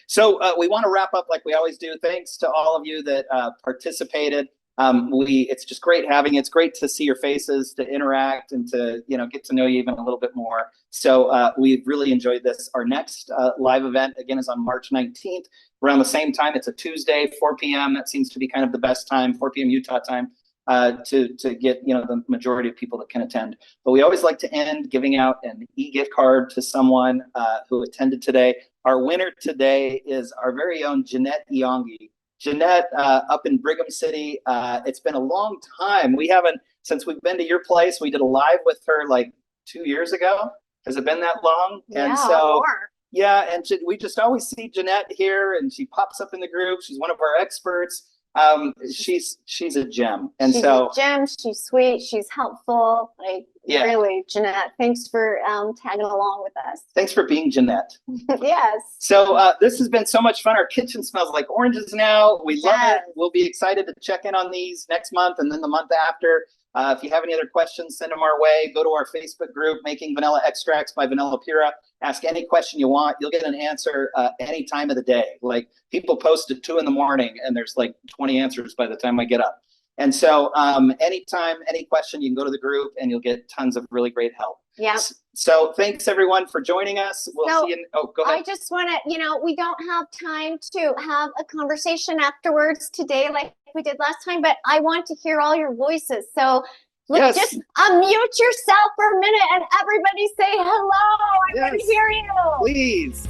Speaker 1: So we want to wrap up like we always do. Thanks to all of you that participated. It's just great having you. It's great to see your faces, to interact, and to get to know you even a little bit more. So we've really enjoyed this. Our next live event again is on March 19th around the same time. It's a Tuesday, 4 p.m. That seems to be kind of the best time, 4 p.m. Utah time, to get the majority of people that can attend. But we always like to end giving out an e-gift card to someone who attended today. Our winner today is our very own Jeanette Iongi. Jeanette, up in Brigham City. It's been a long time. We haven't, since we've been to your place, we did a live with her like 2 years ago. Has it been that long?
Speaker 2: Yeah,
Speaker 1: and so,
Speaker 2: more.
Speaker 1: yeah, and we just always see Jeanette here, and she pops up in the group. She's one of our experts. She's a gem. And
Speaker 2: she's
Speaker 1: so
Speaker 2: a gem, she's sweet, she's helpful.
Speaker 1: Yeah.
Speaker 2: Really, Jeanette, thanks for tagging along with us.
Speaker 1: Thanks for being Jeanette.
Speaker 2: Yes.
Speaker 1: So this has been so much fun. Our kitchen smells like oranges now. We love it. We'll be excited to check in on these next month and then the month after. If you have any other questions, send them our way. Go to our Facebook group, Making Vanilla Extracts by Vanilla Pura. Ask any question you want. You'll get an answer any time of the day. Like, people post at 2 a.m. and there's like 20 answers by the time I get up. And so anytime, any question, you can go to the group and you'll get tons of really great help.
Speaker 2: Yeah.
Speaker 1: So thanks everyone for joining us. We'll see you. Go ahead.
Speaker 2: I just want to, we don't have time to have a conversation afterwards today like we did last time, but I want to hear all your voices. So let's just unmute yourself for a minute and everybody say hello. I want to hear you.
Speaker 1: Please.